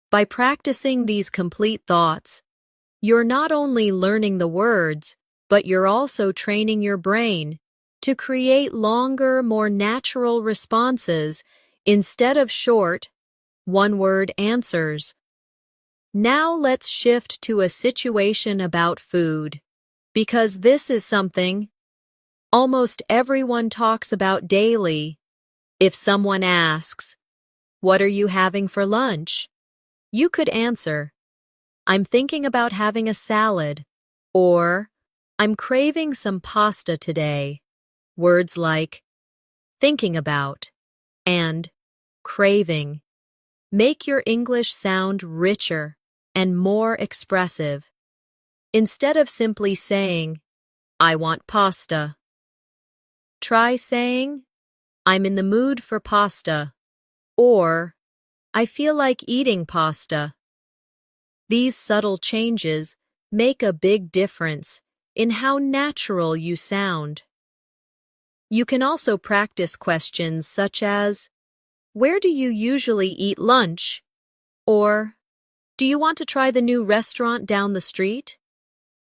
By practicing these complete thoughts, you're not only learning the words, but you're also training your brain to create longer, more natural responses instead of short, one-word answers. Now let's shift to a situation about food, because this is something almost everyone talks about daily. If someone asks, "What are you having for lunch?" you could answer, "I'm thinking about having a salad," or "I'm craving some pasta today." Words like thinking about and craving make your English sound richer and more expressive. Instead of simply saying, "I want pasta," try saying, "I'm in the mood for pasta," or "I feel like eating pasta." These subtle changes make a big difference in how natural you sound. You can also practice questions such as, "Where do you usually eat lunch?" Or, "Do you want to try the new restaurant down the street?"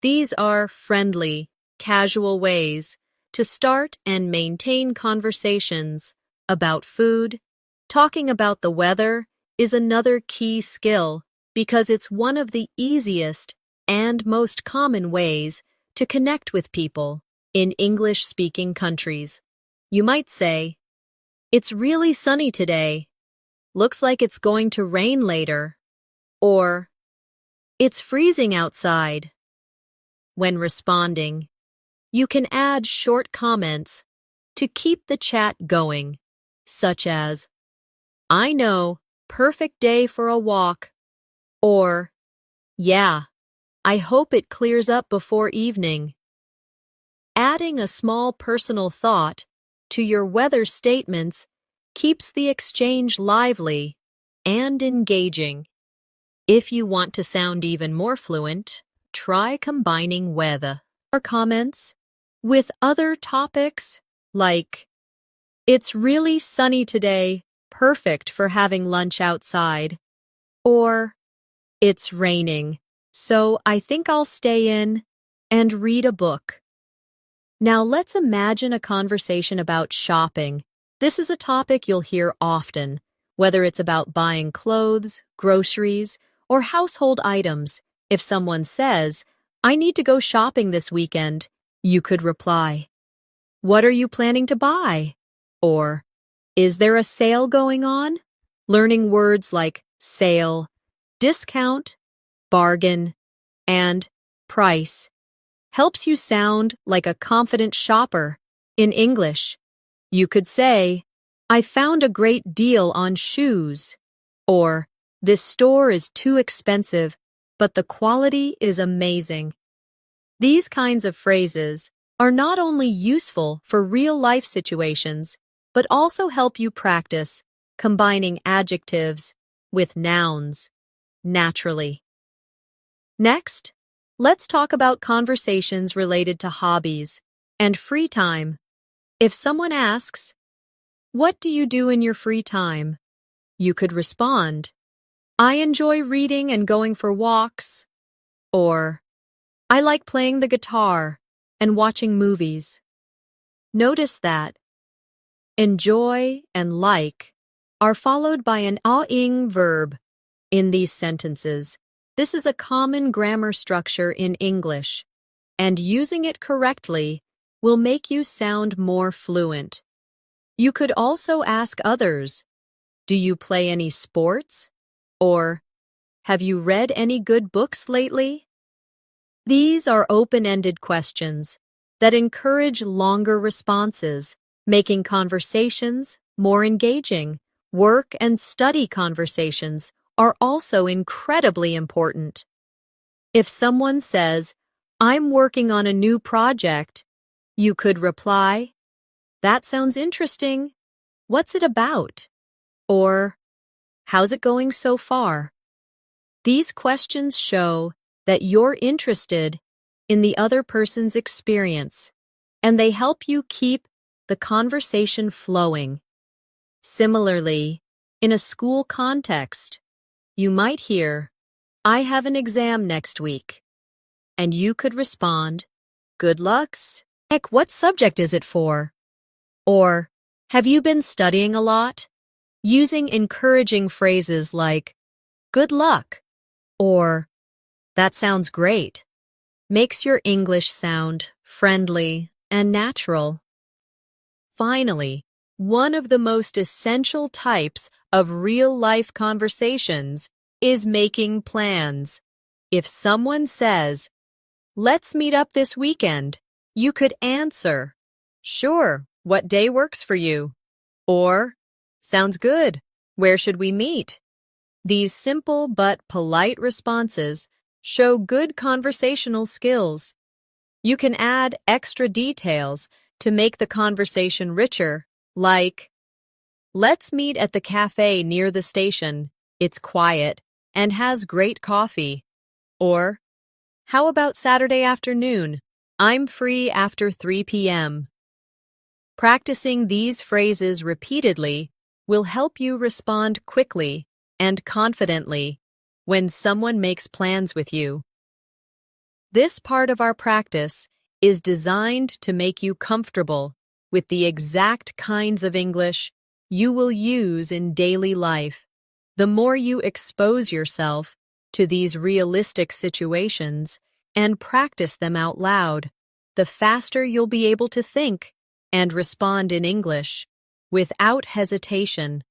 These are friendly, casual ways to start and maintain conversations about food. Talking about the weather is another key skill because it's one of the easiest and most common ways to connect with people in English-speaking countries. You might say, "It's really sunny today. Looks like it's going to rain later." Or, "It's freezing outside." When responding, you can add short comments to keep the chat going, such as, "I know, perfect day for a walk," or, "Yeah, I hope it clears up before evening." Adding a small personal thought to your weather statements keeps the exchange lively and engaging. If you want to sound even more fluent, try combining weather or comments with other topics like, "It's really sunny today, perfect for having lunch outside," or, "It's raining, so I think I'll stay in and read a book." Now let's imagine a conversation about shopping. This is a topic you'll hear often, whether it's about buying clothes, groceries, or household items. If someone says, "I need to go shopping this weekend," you could reply, "What are you planning to buy?" Or, "Is there a sale going on?" Learning words like sale, discount, bargain, and price helps you sound like a confident shopper. In English, you could say, I found a great deal on shoes. Or, this store is too expensive, but the quality is amazing. These kinds of phrases are not only useful for real-life situations, but also help you practice combining adjectives with nouns naturally. Next, let's talk about conversations related to hobbies and free time. If someone asks, "What do you do in your free time?" you could respond, "I enjoy reading and going for walks," or "I like playing the guitar and watching movies." Notice that enjoy and like are followed by an ing verb in these sentences. This is a common grammar structure in English, and using it correctly will make you sound more fluent. You could also ask others, "Do you play any sports?" or "Have you read any good books lately?" These are open-ended questions that encourage longer responses, making conversations more engaging. Work and study conversations are also incredibly important. If someone says, "I'm working on a new project," you could reply, "That sounds interesting. What's it about?" Or, "How's it going so far?" These questions show that you're interested in the other person's experience, and they help you keep the conversation flowing. Similarly, in a school context, you might hear, "I have an exam next week," and you could respond, "Good lucks. Heck, what subject is it for?" Or, "Have you been studying a lot?" Using encouraging phrases like, "Good luck," or "That sounds great," makes your English sound friendly and natural. Finally, one of the most essential types of real-life conversations is making plans. If someone says, "Let's meet up this weekend," you could answer, "Sure, what day works for you?" Or, "Sounds good. Where should we meet?" These simple but polite responses show good conversational skills. You can add extra details to make the conversation richer, like, "Let's meet at the cafe near the station. It's quiet and has great coffee." Or, "How about Saturday afternoon? I'm free after 3 p.m." Practicing these phrases repeatedly will help you respond quickly and confidently when someone makes plans with you. This part of our practice is designed to make you comfortable with the exact kinds of English you will use in daily life. The more you expose yourself to these realistic situations and practice them out loud, the faster you'll be able to think and respond in English without hesitation.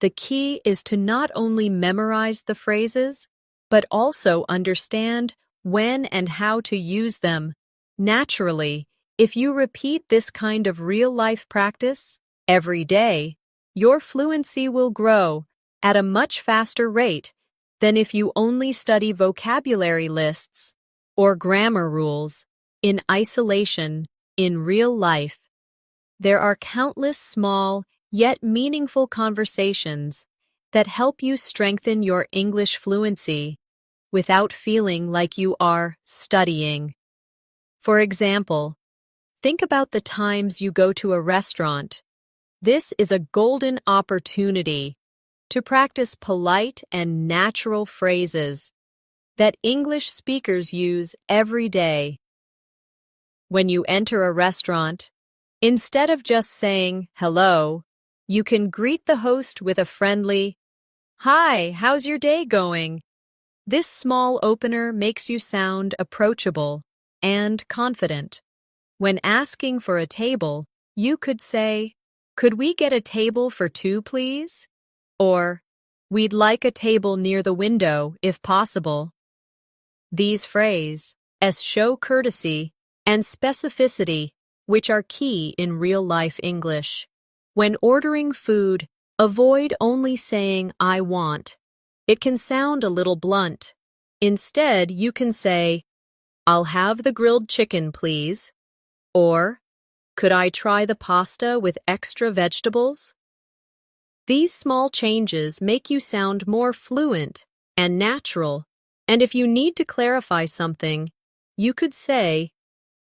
The key is to not only memorize the phrases, but also understand when and how to use them. Naturally, if you repeat this kind of real-life practice every day, your fluency will grow at a much faster rate than if you only study vocabulary lists or grammar rules in isolation in real life. There are countless small yet meaningful conversations that help you strengthen your English fluency without feeling like you are studying. For example, think about the times you go to a restaurant. This is a golden opportunity to practice polite and natural phrases that English speakers use every day. When you enter a restaurant, instead of just saying hello, you can greet the host with a friendly, "Hi, how's your day going?" This small opener makes you sound approachable and confident. When asking for a table, you could say, "Could we get a table for two, please?" Or, "We'd like a table near the window, if possible." These phrases show courtesy and specificity, which are key in real-life English. When ordering food, avoid only saying, I want. It can sound a little blunt. Instead, you can say, I'll have the grilled chicken, please. Or, could I try the pasta with extra vegetables? These small changes make you sound more fluent and natural. And if you need to clarify something, you could say,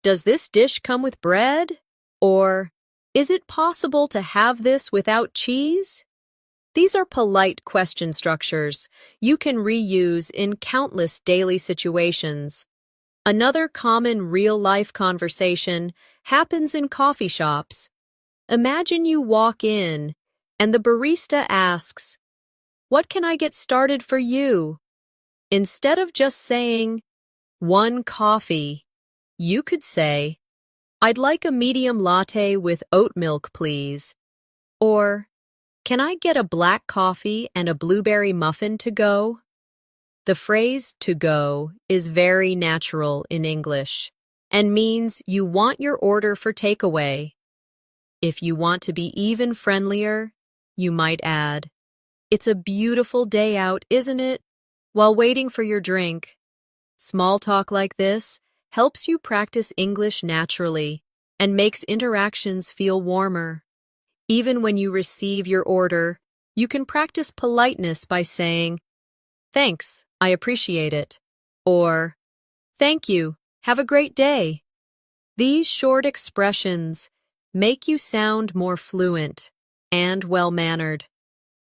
does this dish come with bread? Or, is it possible to have this without cheese? These are polite question structures you can reuse in countless daily situations. Another common real-life conversation happens in coffee shops. Imagine you walk in and the barista asks, what can I get started for you? Instead of just saying, one coffee, you could say, I'd like a medium latte with oat milk, please. Or, can I get a black coffee and a blueberry muffin to go? The phrase to go is very natural in English and means you want your order for takeaway. If you want to be even friendlier, you might add, it's a beautiful day out, isn't it? While waiting for your drink. Small talk like this helps you practice English naturally and makes interactions feel warmer. Even when you receive your order, you can practice politeness by saying, thanks, I appreciate it. Or, thank you, have a great day. These short expressions make you sound more fluent and well-mannered.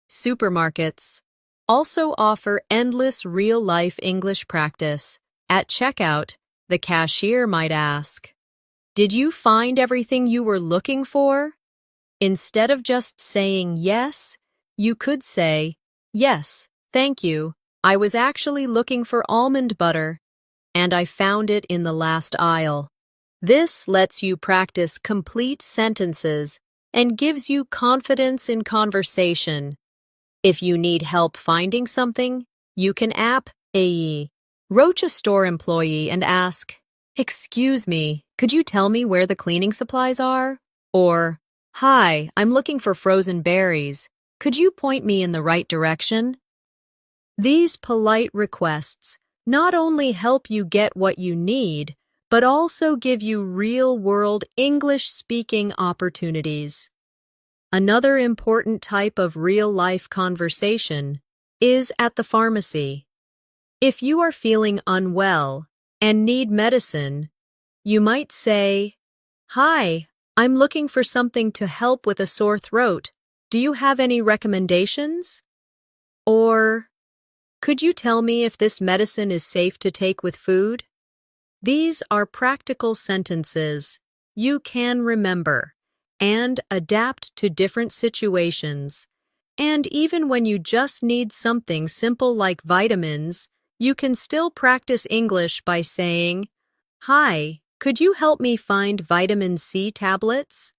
Supermarkets also offer endless real-life English practice. At checkout, the cashier might ask, did you find everything you were looking for? Instead of just saying yes, you could say, yes, thank you. I was actually looking for almond butter, and I found it in the last aisle. This lets you practice complete sentences and gives you confidence in conversation. If you need help finding something, you can approach a store employee and ask, excuse me, could you tell me where the cleaning supplies are? Or, hi, I'm looking for frozen berries. Could you point me in the right direction? These polite requests not only help you get what you need, but also give you real-world English-speaking opportunities. Another important type of real-life conversation is at the pharmacy. If you are feeling unwell and need medicine, you might say, hi, I'm looking for something to help with a sore throat. Do you have any recommendations? Or, could you tell me if this medicine is safe to take with food? These are practical sentences you can remember and adapt to different situations. And even when you just need something simple like vitamins, you can still practice English by saying, hi, could you help me find vitamin C tablets?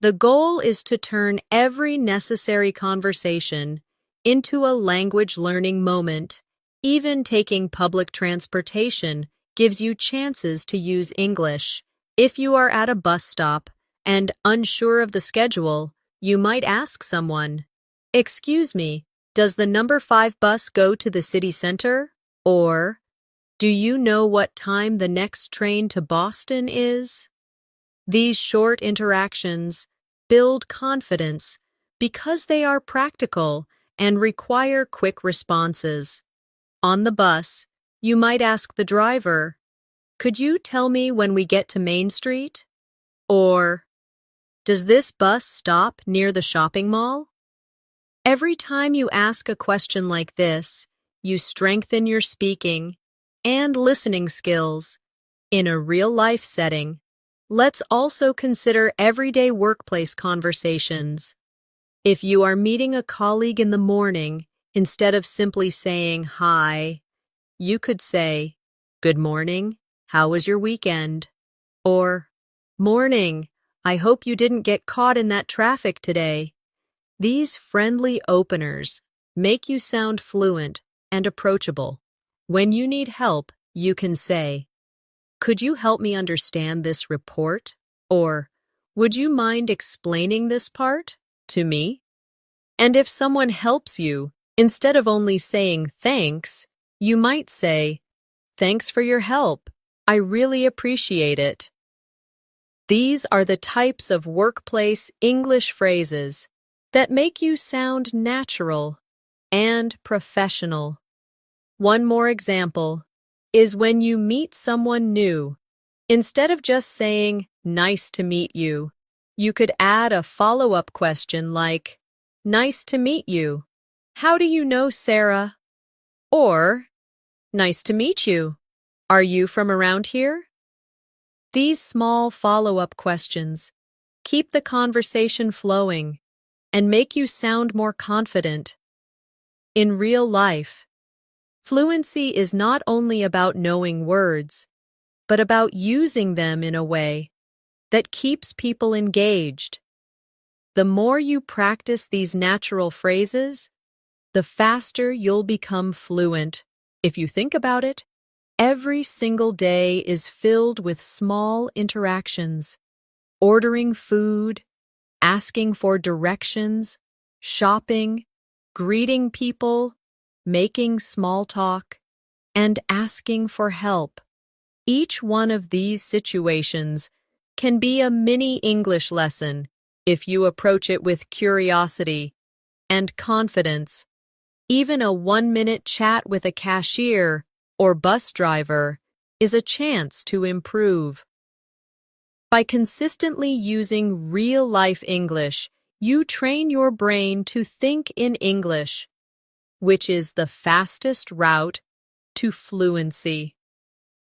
The goal is to turn every necessary conversation into a language learning moment. Even taking public transportation gives you chances to use English. If you are at a bus stop and unsure of the schedule, you might ask someone, excuse me, does the number 5 bus go to the city center? Or, do you know what time the next train to Boston is? These short interactions build confidence because they are practical and require quick responses. On the bus, you might ask the driver, could you tell me when we get to Main Street? Or, does this bus stop near the shopping mall? Every time you ask a question like this, you strengthen your speaking and listening skills. In a real-life setting, let's also consider everyday workplace conversations. If you are meeting a colleague in the morning, instead of simply saying hi, you could say, good morning, how was your weekend? Or, morning, I hope you didn't get caught in that traffic today. These friendly openers make you sound fluent and approachable. When you need help, you can say, could you help me understand this report? Or, would you mind explaining this part? to me? And if someone helps you, instead of only saying thanks, you might say, "Thanks for your help. I really appreciate it." These are the types of workplace English phrases that make you sound natural and professional. One more example is when you meet someone new. Instead of just saying, "Nice to meet you," you could add a follow-up question like, "Nice to meet you. How do you know Sarah?" Or, "Nice to meet you. Are you from around here?" These small follow-up questions keep the conversation flowing and make you sound more confident. In real life, fluency is not only about knowing words, but about using them in a way that keeps people engaged. The more you practice these natural phrases, the faster you'll become fluent. If you think about it, every single day is filled with small interactions: ordering food, asking for directions, shopping, greeting people, making small talk, and asking for help. Each one of these situations can be a mini English lesson if you approach it with curiosity and confidence. Even a 1-minute chat with a cashier or bus driver is a chance to improve. By consistently using real-life English, you train your brain to think in English, which is the fastest route to fluency.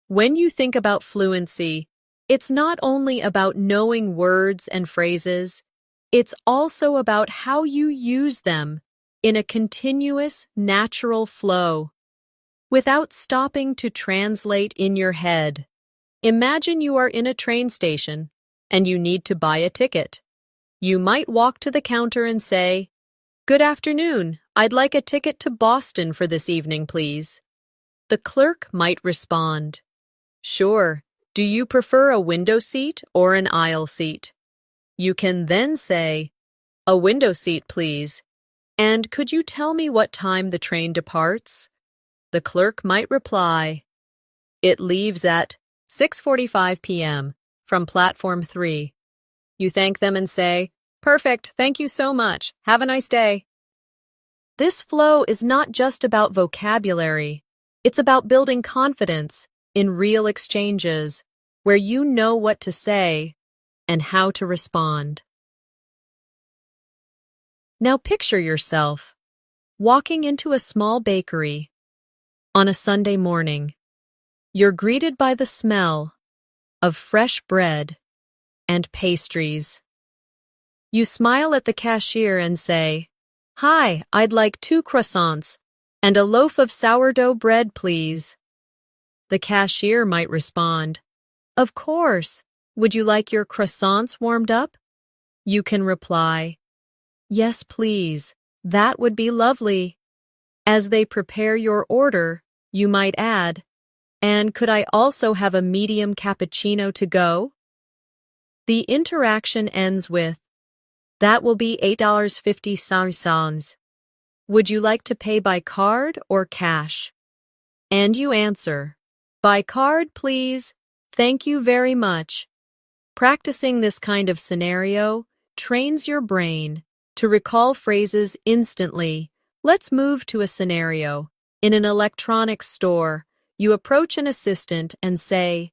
When you think about fluency, it's not only about knowing words and phrases, it's also about how you use them in a continuous, natural flow, without stopping to translate in your head. Imagine you are in a train station and you need to buy a ticket. You might walk to the counter and say, "Good afternoon, I'd like a ticket to Boston for this evening, please." The clerk might respond, "Sure, do you prefer a window seat or an aisle seat?" You can then say, "A window seat, please. And could you tell me what time the train departs?" The clerk might reply, "It leaves at 6:45 p.m. from platform 3. You thank them and say, "Perfect, thank you so much. Have a nice day." This flow is not just about vocabulary. It's about building confidence in real exchanges where you know what to say and how to respond. Now picture yourself walking into a small bakery on a Sunday morning. You're greeted by the smell of fresh bread and pastries. You smile at the cashier and say, "Hi, I'd like 2 croissants and a loaf of sourdough bread, please." The cashier might respond, "Of course. Would you like your croissants warmed up?" You can reply, "Yes, please. That would be lovely." As they prepare your order, you might add, "And could I also have a medium cappuccino to go?" The interaction ends with, "That will be $8.50. Would you like to pay by card or cash?" And you answer, "By card, please. Thank you very much." Practicing this kind of scenario trains your brain to recall phrases instantly. Let's move to a scenario. In an electronics store, you approach an assistant and say,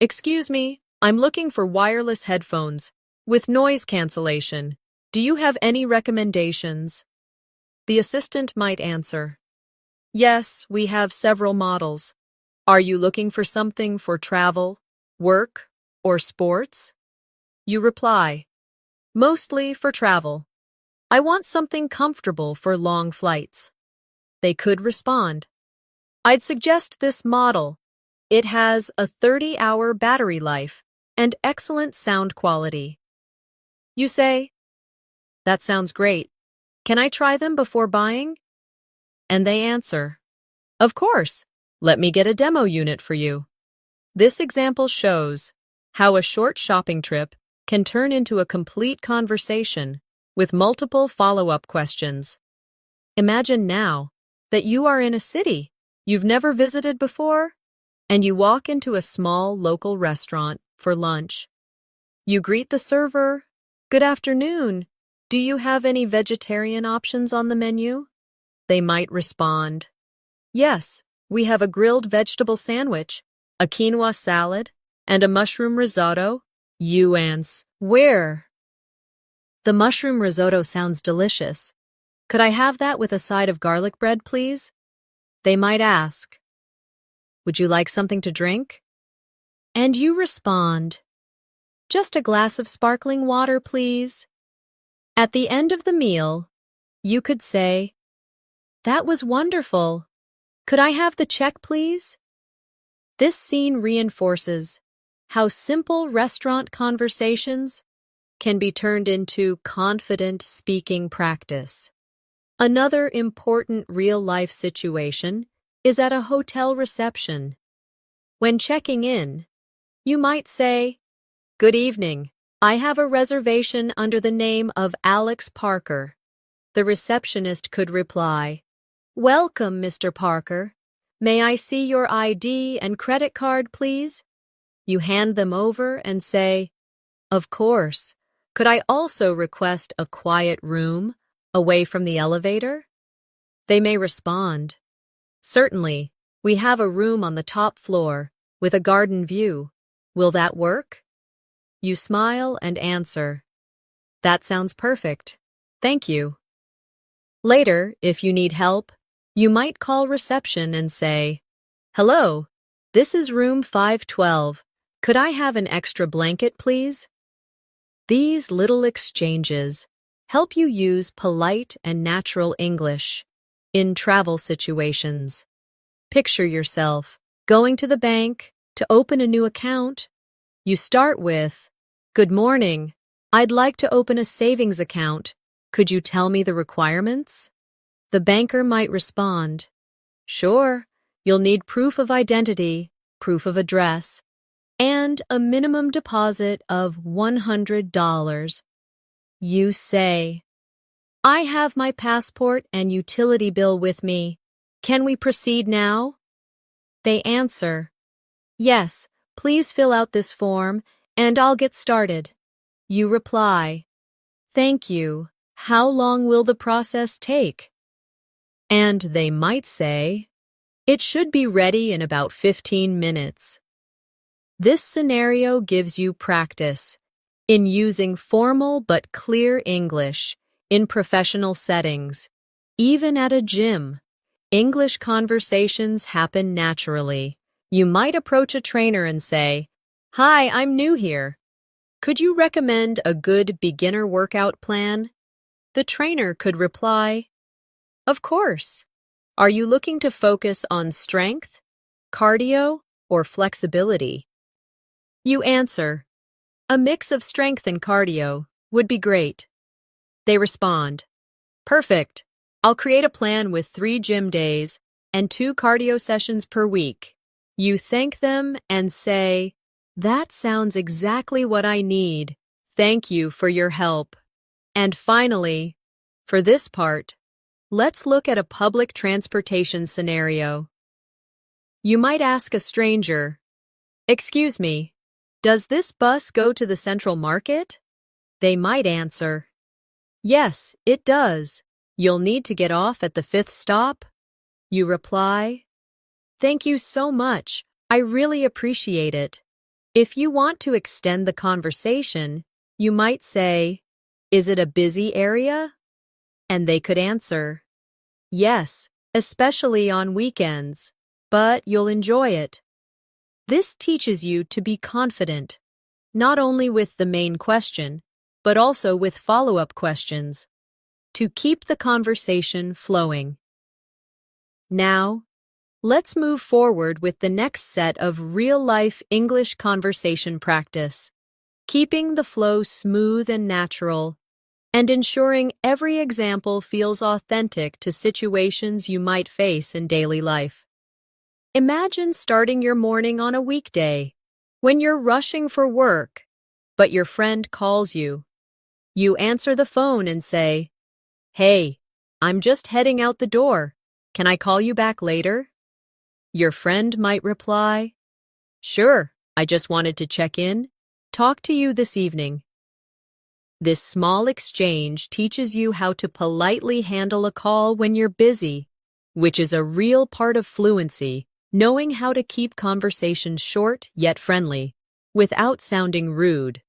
"Excuse me, I'm looking for wireless headphones with noise cancellation. Do you have any recommendations?" The assistant might answer, "Yes, we have several models. Are you looking for something for travel, work, or sports?" You reply, "Mostly for travel. I want something comfortable for long flights." They could respond, "I'd suggest this model. It has a 30-hour battery life and excellent sound quality." You say, "That sounds great. Can I try them before buying?" And they answer, "Of course. Let me get a demo unit for you." This example shows how a short shopping trip can turn into a complete conversation with multiple follow-up questions. Imagine now that you are in a city you've never visited before, and you walk into a small local restaurant for lunch. You greet the server. "Good afternoon. Do you have any vegetarian options on the menu?" They might respond, "Yes, we have a grilled vegetable sandwich, a quinoa salad, and a mushroom risotto." You answer, "Where?" "The mushroom risotto sounds delicious. Could I have that with a side of garlic bread, please?" They might ask, "Would you like something to drink?" And you respond, "Just a glass of sparkling water, please." At the end of the meal, you could say, "That was wonderful. Could I have the check, please?" This scene reinforces how simple restaurant conversations can be turned into confident speaking practice. Another important real-life situation is at a hotel reception. When checking in, you might say, "Good evening. I have a reservation under the name of Alex Parker." The receptionist could reply, "Welcome, Mr. Parker. May I see your ID and credit card, please?" You hand them over and say, "Of course. Could I also request a quiet room away from the elevator?" They may respond, "Certainly. We have a room on the top floor with a garden view. Will that work?" You smile and answer, "That sounds perfect. Thank you." Later, if you need help, you might call reception and say, "Hello, this is room 512. Could I have an extra blanket, please?" These little exchanges help you use polite and natural English in travel situations. Picture yourself going to the bank to open a new account. You start with, "Good morning. I'd like to open a savings account. Could you tell me the requirements?" The banker might respond, "Sure. You'll need proof of identity, proof of address, and a minimum deposit of $100. You say, "I have my passport and utility bill with me. Can we proceed now?" They answer, "Yes, please fill out this form and I'll get started." You reply, "Thank you. How long will the process take?" And they might say, "It should be ready in about 15 minutes. This scenario gives you practice in using formal but clear English in professional settings. Even at a gym, English conversations happen naturally. You might approach a trainer and say, "Hi, I'm new here. Could you recommend a good beginner workout plan?" The trainer could reply, "Of course. Are you looking to focus on strength, cardio, or flexibility?" You answer, "A mix of strength and cardio would be great." They respond, "Perfect. I'll create a plan with 3 gym days and 2 cardio sessions per week." You thank them and say, "That sounds exactly what I need. Thank you for your help." And finally, for this part, let's look at a public transportation scenario. You might ask a stranger, "Excuse me, does this bus go to the Central Market?" They might answer, "Yes, it does. You'll need to get off at the 5th stop." You reply, "Thank you so much. I really appreciate it." If you want to extend the conversation, you might say, "Is it a busy area?" And they could answer, "Yes, especially on weekends, but you'll enjoy it." This teaches you to be confident, not only with the main question, but also with follow-up questions, to keep the conversation flowing. Now, let's move forward with the next set of real-life English conversation practice, keeping the flow smooth and natural, and ensuring every example feels authentic to situations you might face in daily life. Imagine starting your morning on a weekday, when you're rushing for work, but your friend calls you. You answer the phone and say, "Hey, I'm just heading out the door. Can I call you back later?" Your friend might reply, "Sure, I just wanted to check in. Talk to you this evening." This small exchange teaches you how to politely handle a call when you're busy, which is a real part of fluency, knowing how to keep conversations short yet friendly, without sounding rude.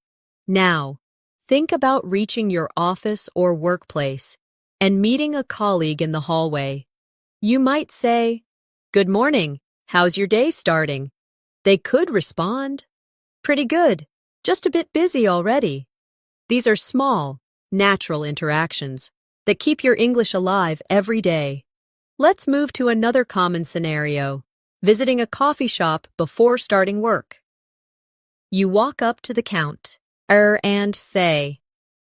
Now, think about reaching your office or workplace and meeting a colleague in the hallway. You might say, "Good morning, how's your day starting?" They could respond, "Pretty good, just a bit busy already." These are small, natural interactions that keep your English alive every day. Let's move to another common scenario, visiting a coffee shop before starting work. You walk up to the counter and say,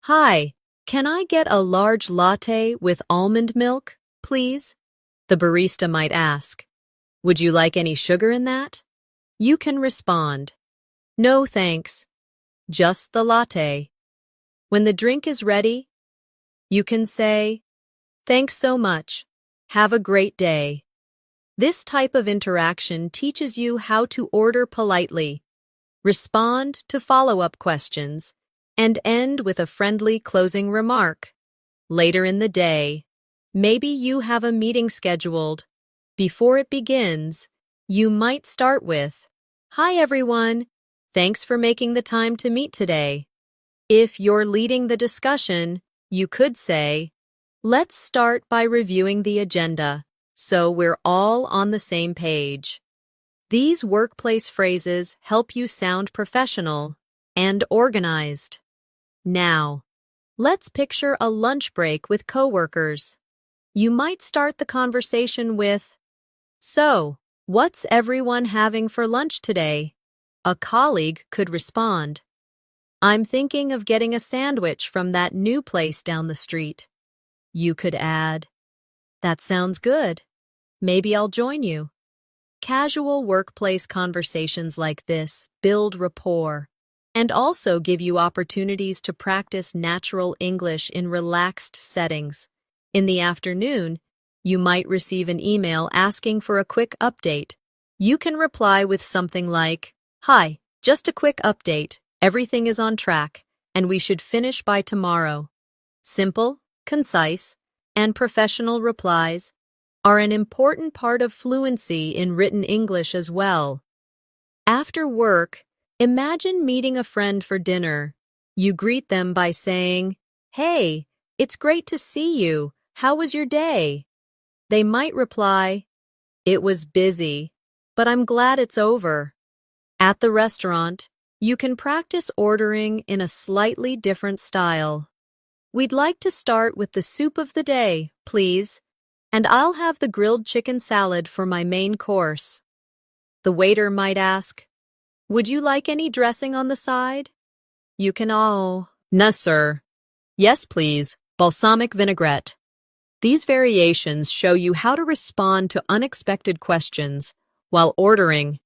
"Hi, can I get a large latte with almond milk, please?" The barista might ask, "Would you like any sugar in that?" You can respond, "No, thanks, just the latte." When the drink is ready, you can say, "Thanks so much. Have a great day." This type of interaction teaches you how to order politely, respond to follow-up questions, and end with a friendly closing remark. Later in the day, maybe you have a meeting scheduled. Before it begins, you might start with, "Hi everyone, thanks for making the time to meet today." If you're leading the discussion, you could say, "Let's start by reviewing the agenda, so we're all on the same page." These workplace phrases help you sound professional and organized. Now, let's picture a lunch break with coworkers. You might start the conversation with, "So, what's everyone having for lunch today?" A colleague could respond, "I'm thinking of getting a sandwich from that new place down the street." You could add, "That sounds good. Maybe I'll join you." Casual workplace conversations like this build rapport and also give you opportunities to practice natural English in relaxed settings. In the afternoon, you might receive an email asking for a quick update. You can reply with something like, "Hi, just a quick update. Everything is on track, and we should finish by tomorrow." Simple, concise, and professional replies are an important part of fluency in written English as well. After work, imagine meeting a friend for dinner. You greet them by saying, "Hey, it's great to see you. How was your day?" They might reply, "It was busy, but I'm glad it's over." At the restaurant, you can practice ordering in a slightly different style. "We'd like to start with the soup of the day, please, and I'll have the grilled chicken salad for my main course." The waiter might ask, "Would you like any dressing on the side?" You can "No, sir." "Yes, please, balsamic vinaigrette." These variations show you how to respond to unexpected questions while ordering.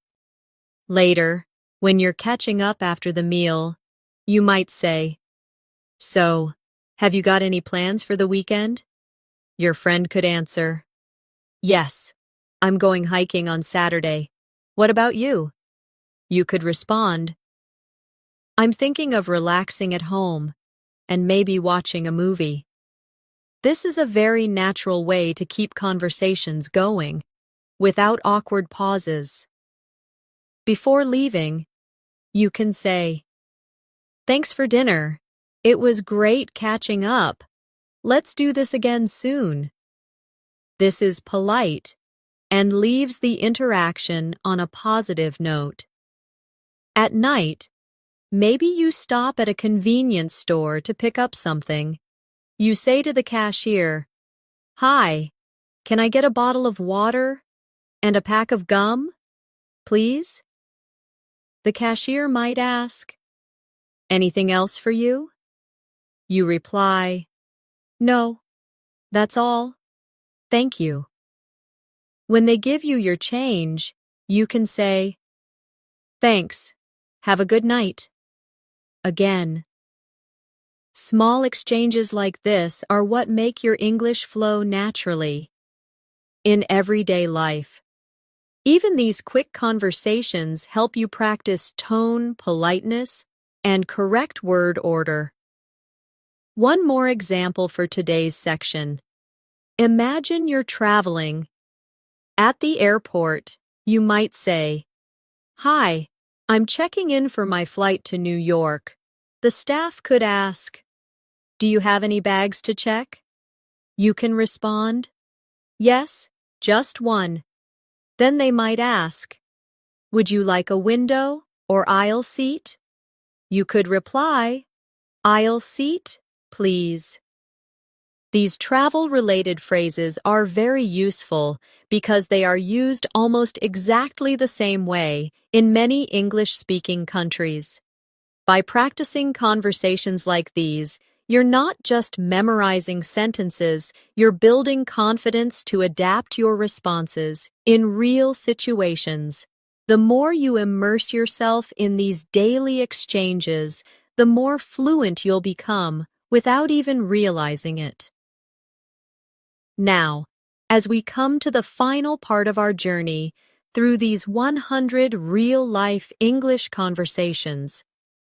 Later, when you're catching up after the meal, you might say, "So, have you got any plans for the weekend?" Your friend could answer, "Yes, I'm going hiking on Saturday. What about you?" You could respond, "I'm thinking of relaxing at home and maybe watching a movie." This is a very natural way to keep conversations going without awkward pauses. Before leaving, you can say, "Thanks for dinner. It was great catching up. Let's do this again soon." This is polite and leaves the interaction on a positive note. At night, maybe you stop at a convenience store to pick up something. You say to the cashier, "Hi, can I get a bottle of water and a pack of gum, please?" The cashier might ask, "Anything else for you?" You reply, "No, that's all. Thank you." When they give you your change, you can say, "Thanks. Have a good night." Again. Small exchanges like this are what make your English flow naturally. In everyday life, even these quick conversations help you practice tone, politeness, and correct word order. One more example for today's section. Imagine you're traveling. At the airport, you might say, "Hi, I'm checking in for my flight to New York." The staff could ask, "Do you have any bags to check?" You can respond, "Yes, just one." Then they might ask, "Would you like a window or aisle seat?" You could reply, "Aisle seat, please." These travel-related phrases are very useful because they are used almost exactly the same way in many English-speaking countries. By practicing conversations like these, you're not just memorizing sentences, you're building confidence to adapt your responses in real situations. The more you immerse yourself in these daily exchanges, the more fluent you'll become without even realizing it. Now, as we come to the final part of our journey through these 100 real-life English conversations,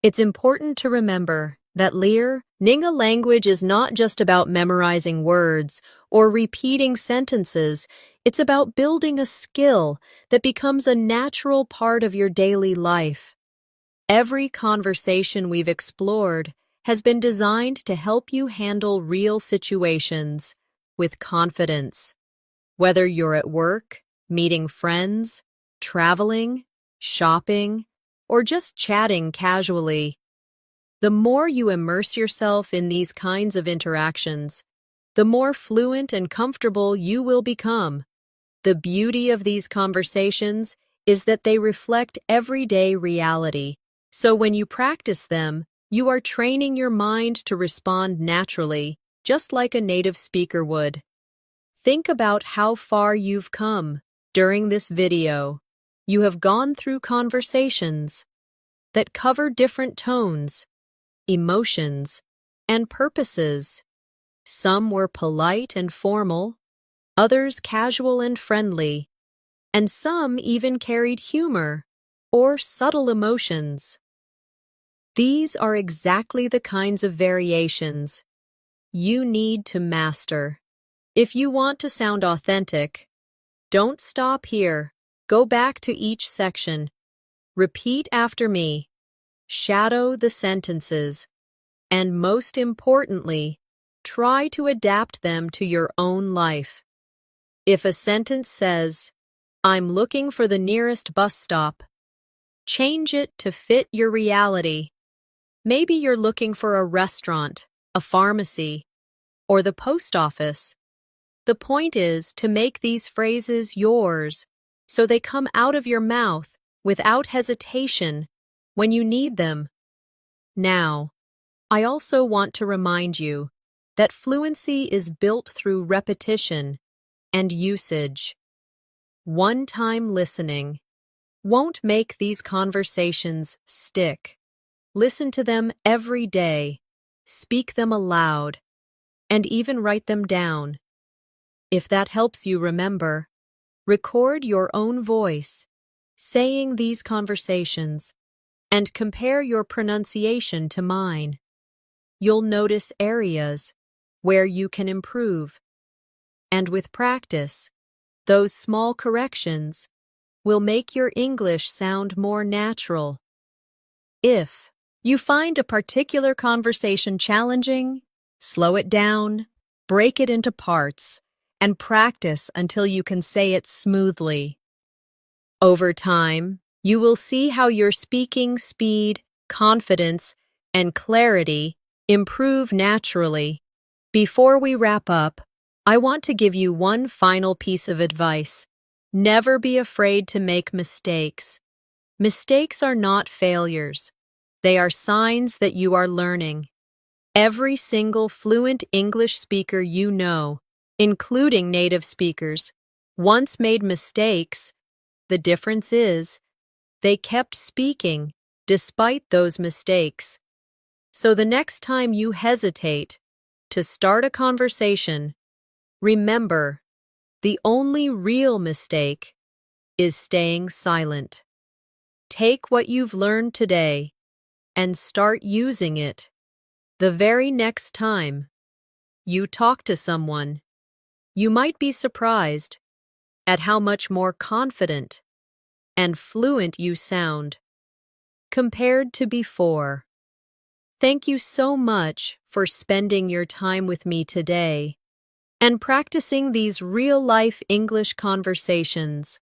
it's important to remember that learning a language is not just about memorizing words or repeating sentences. It's about building a skill that becomes a natural part of your daily life. Every conversation we've explored has been designed to help you handle real situations with confidence. Whether you're at work, meeting friends, traveling, shopping, or just chatting casually, the more you immerse yourself in these kinds of interactions, the more fluent and comfortable you will become. The beauty of these conversations is that they reflect everyday reality. So when you practice them, you are training your mind to respond naturally, just like a native speaker would. Think about how far you've come. During this video, you have gone through conversations that cover different tones, emotions, and purposes. Some were polite and formal, others casual and friendly, and some even carried humor or subtle emotions. These are exactly the kinds of variations you need to master. If you want to sound authentic, don't stop here. Go back to each section. Repeat after me. Shadow the sentences. And most importantly, try to adapt them to your own life. If a sentence says, "I'm looking for the nearest bus stop," change it to fit your reality. Maybe you're looking for a restaurant, a pharmacy, or the post office. The point is to make these phrases yours so they come out of your mouth without hesitation when you need them. Now, I also want to remind you that fluency is built through repetition and usage. One-time listening won't make these conversations stick. Listen to them every day, speak them aloud, and even write them down. If that helps you remember, record your own voice, saying these conversations, and compare your pronunciation to mine. You'll notice areas where you can improve. And with practice, those small corrections will make your English sound more natural. If you find a particular conversation challenging, slow it down, break it into parts, and practice until you can say it smoothly. Over time, you will see how your speaking speed, confidence, and clarity improve naturally. Before we wrap up, I want to give you one final piece of advice. Never be afraid to make mistakes. Mistakes are not failures. They are signs that you are learning. Every single fluent English speaker you know, including native speakers, once made mistakes. The difference is, they kept speaking despite those mistakes. So the next time you hesitate to start a conversation, remember, the only real mistake is staying silent. Take what you've learned today and start using it the very next time you talk to someone. You might be surprised at how much more confident and fluent you sound compared to before. Thank you so much for spending your time with me today and practicing these real-life English conversations.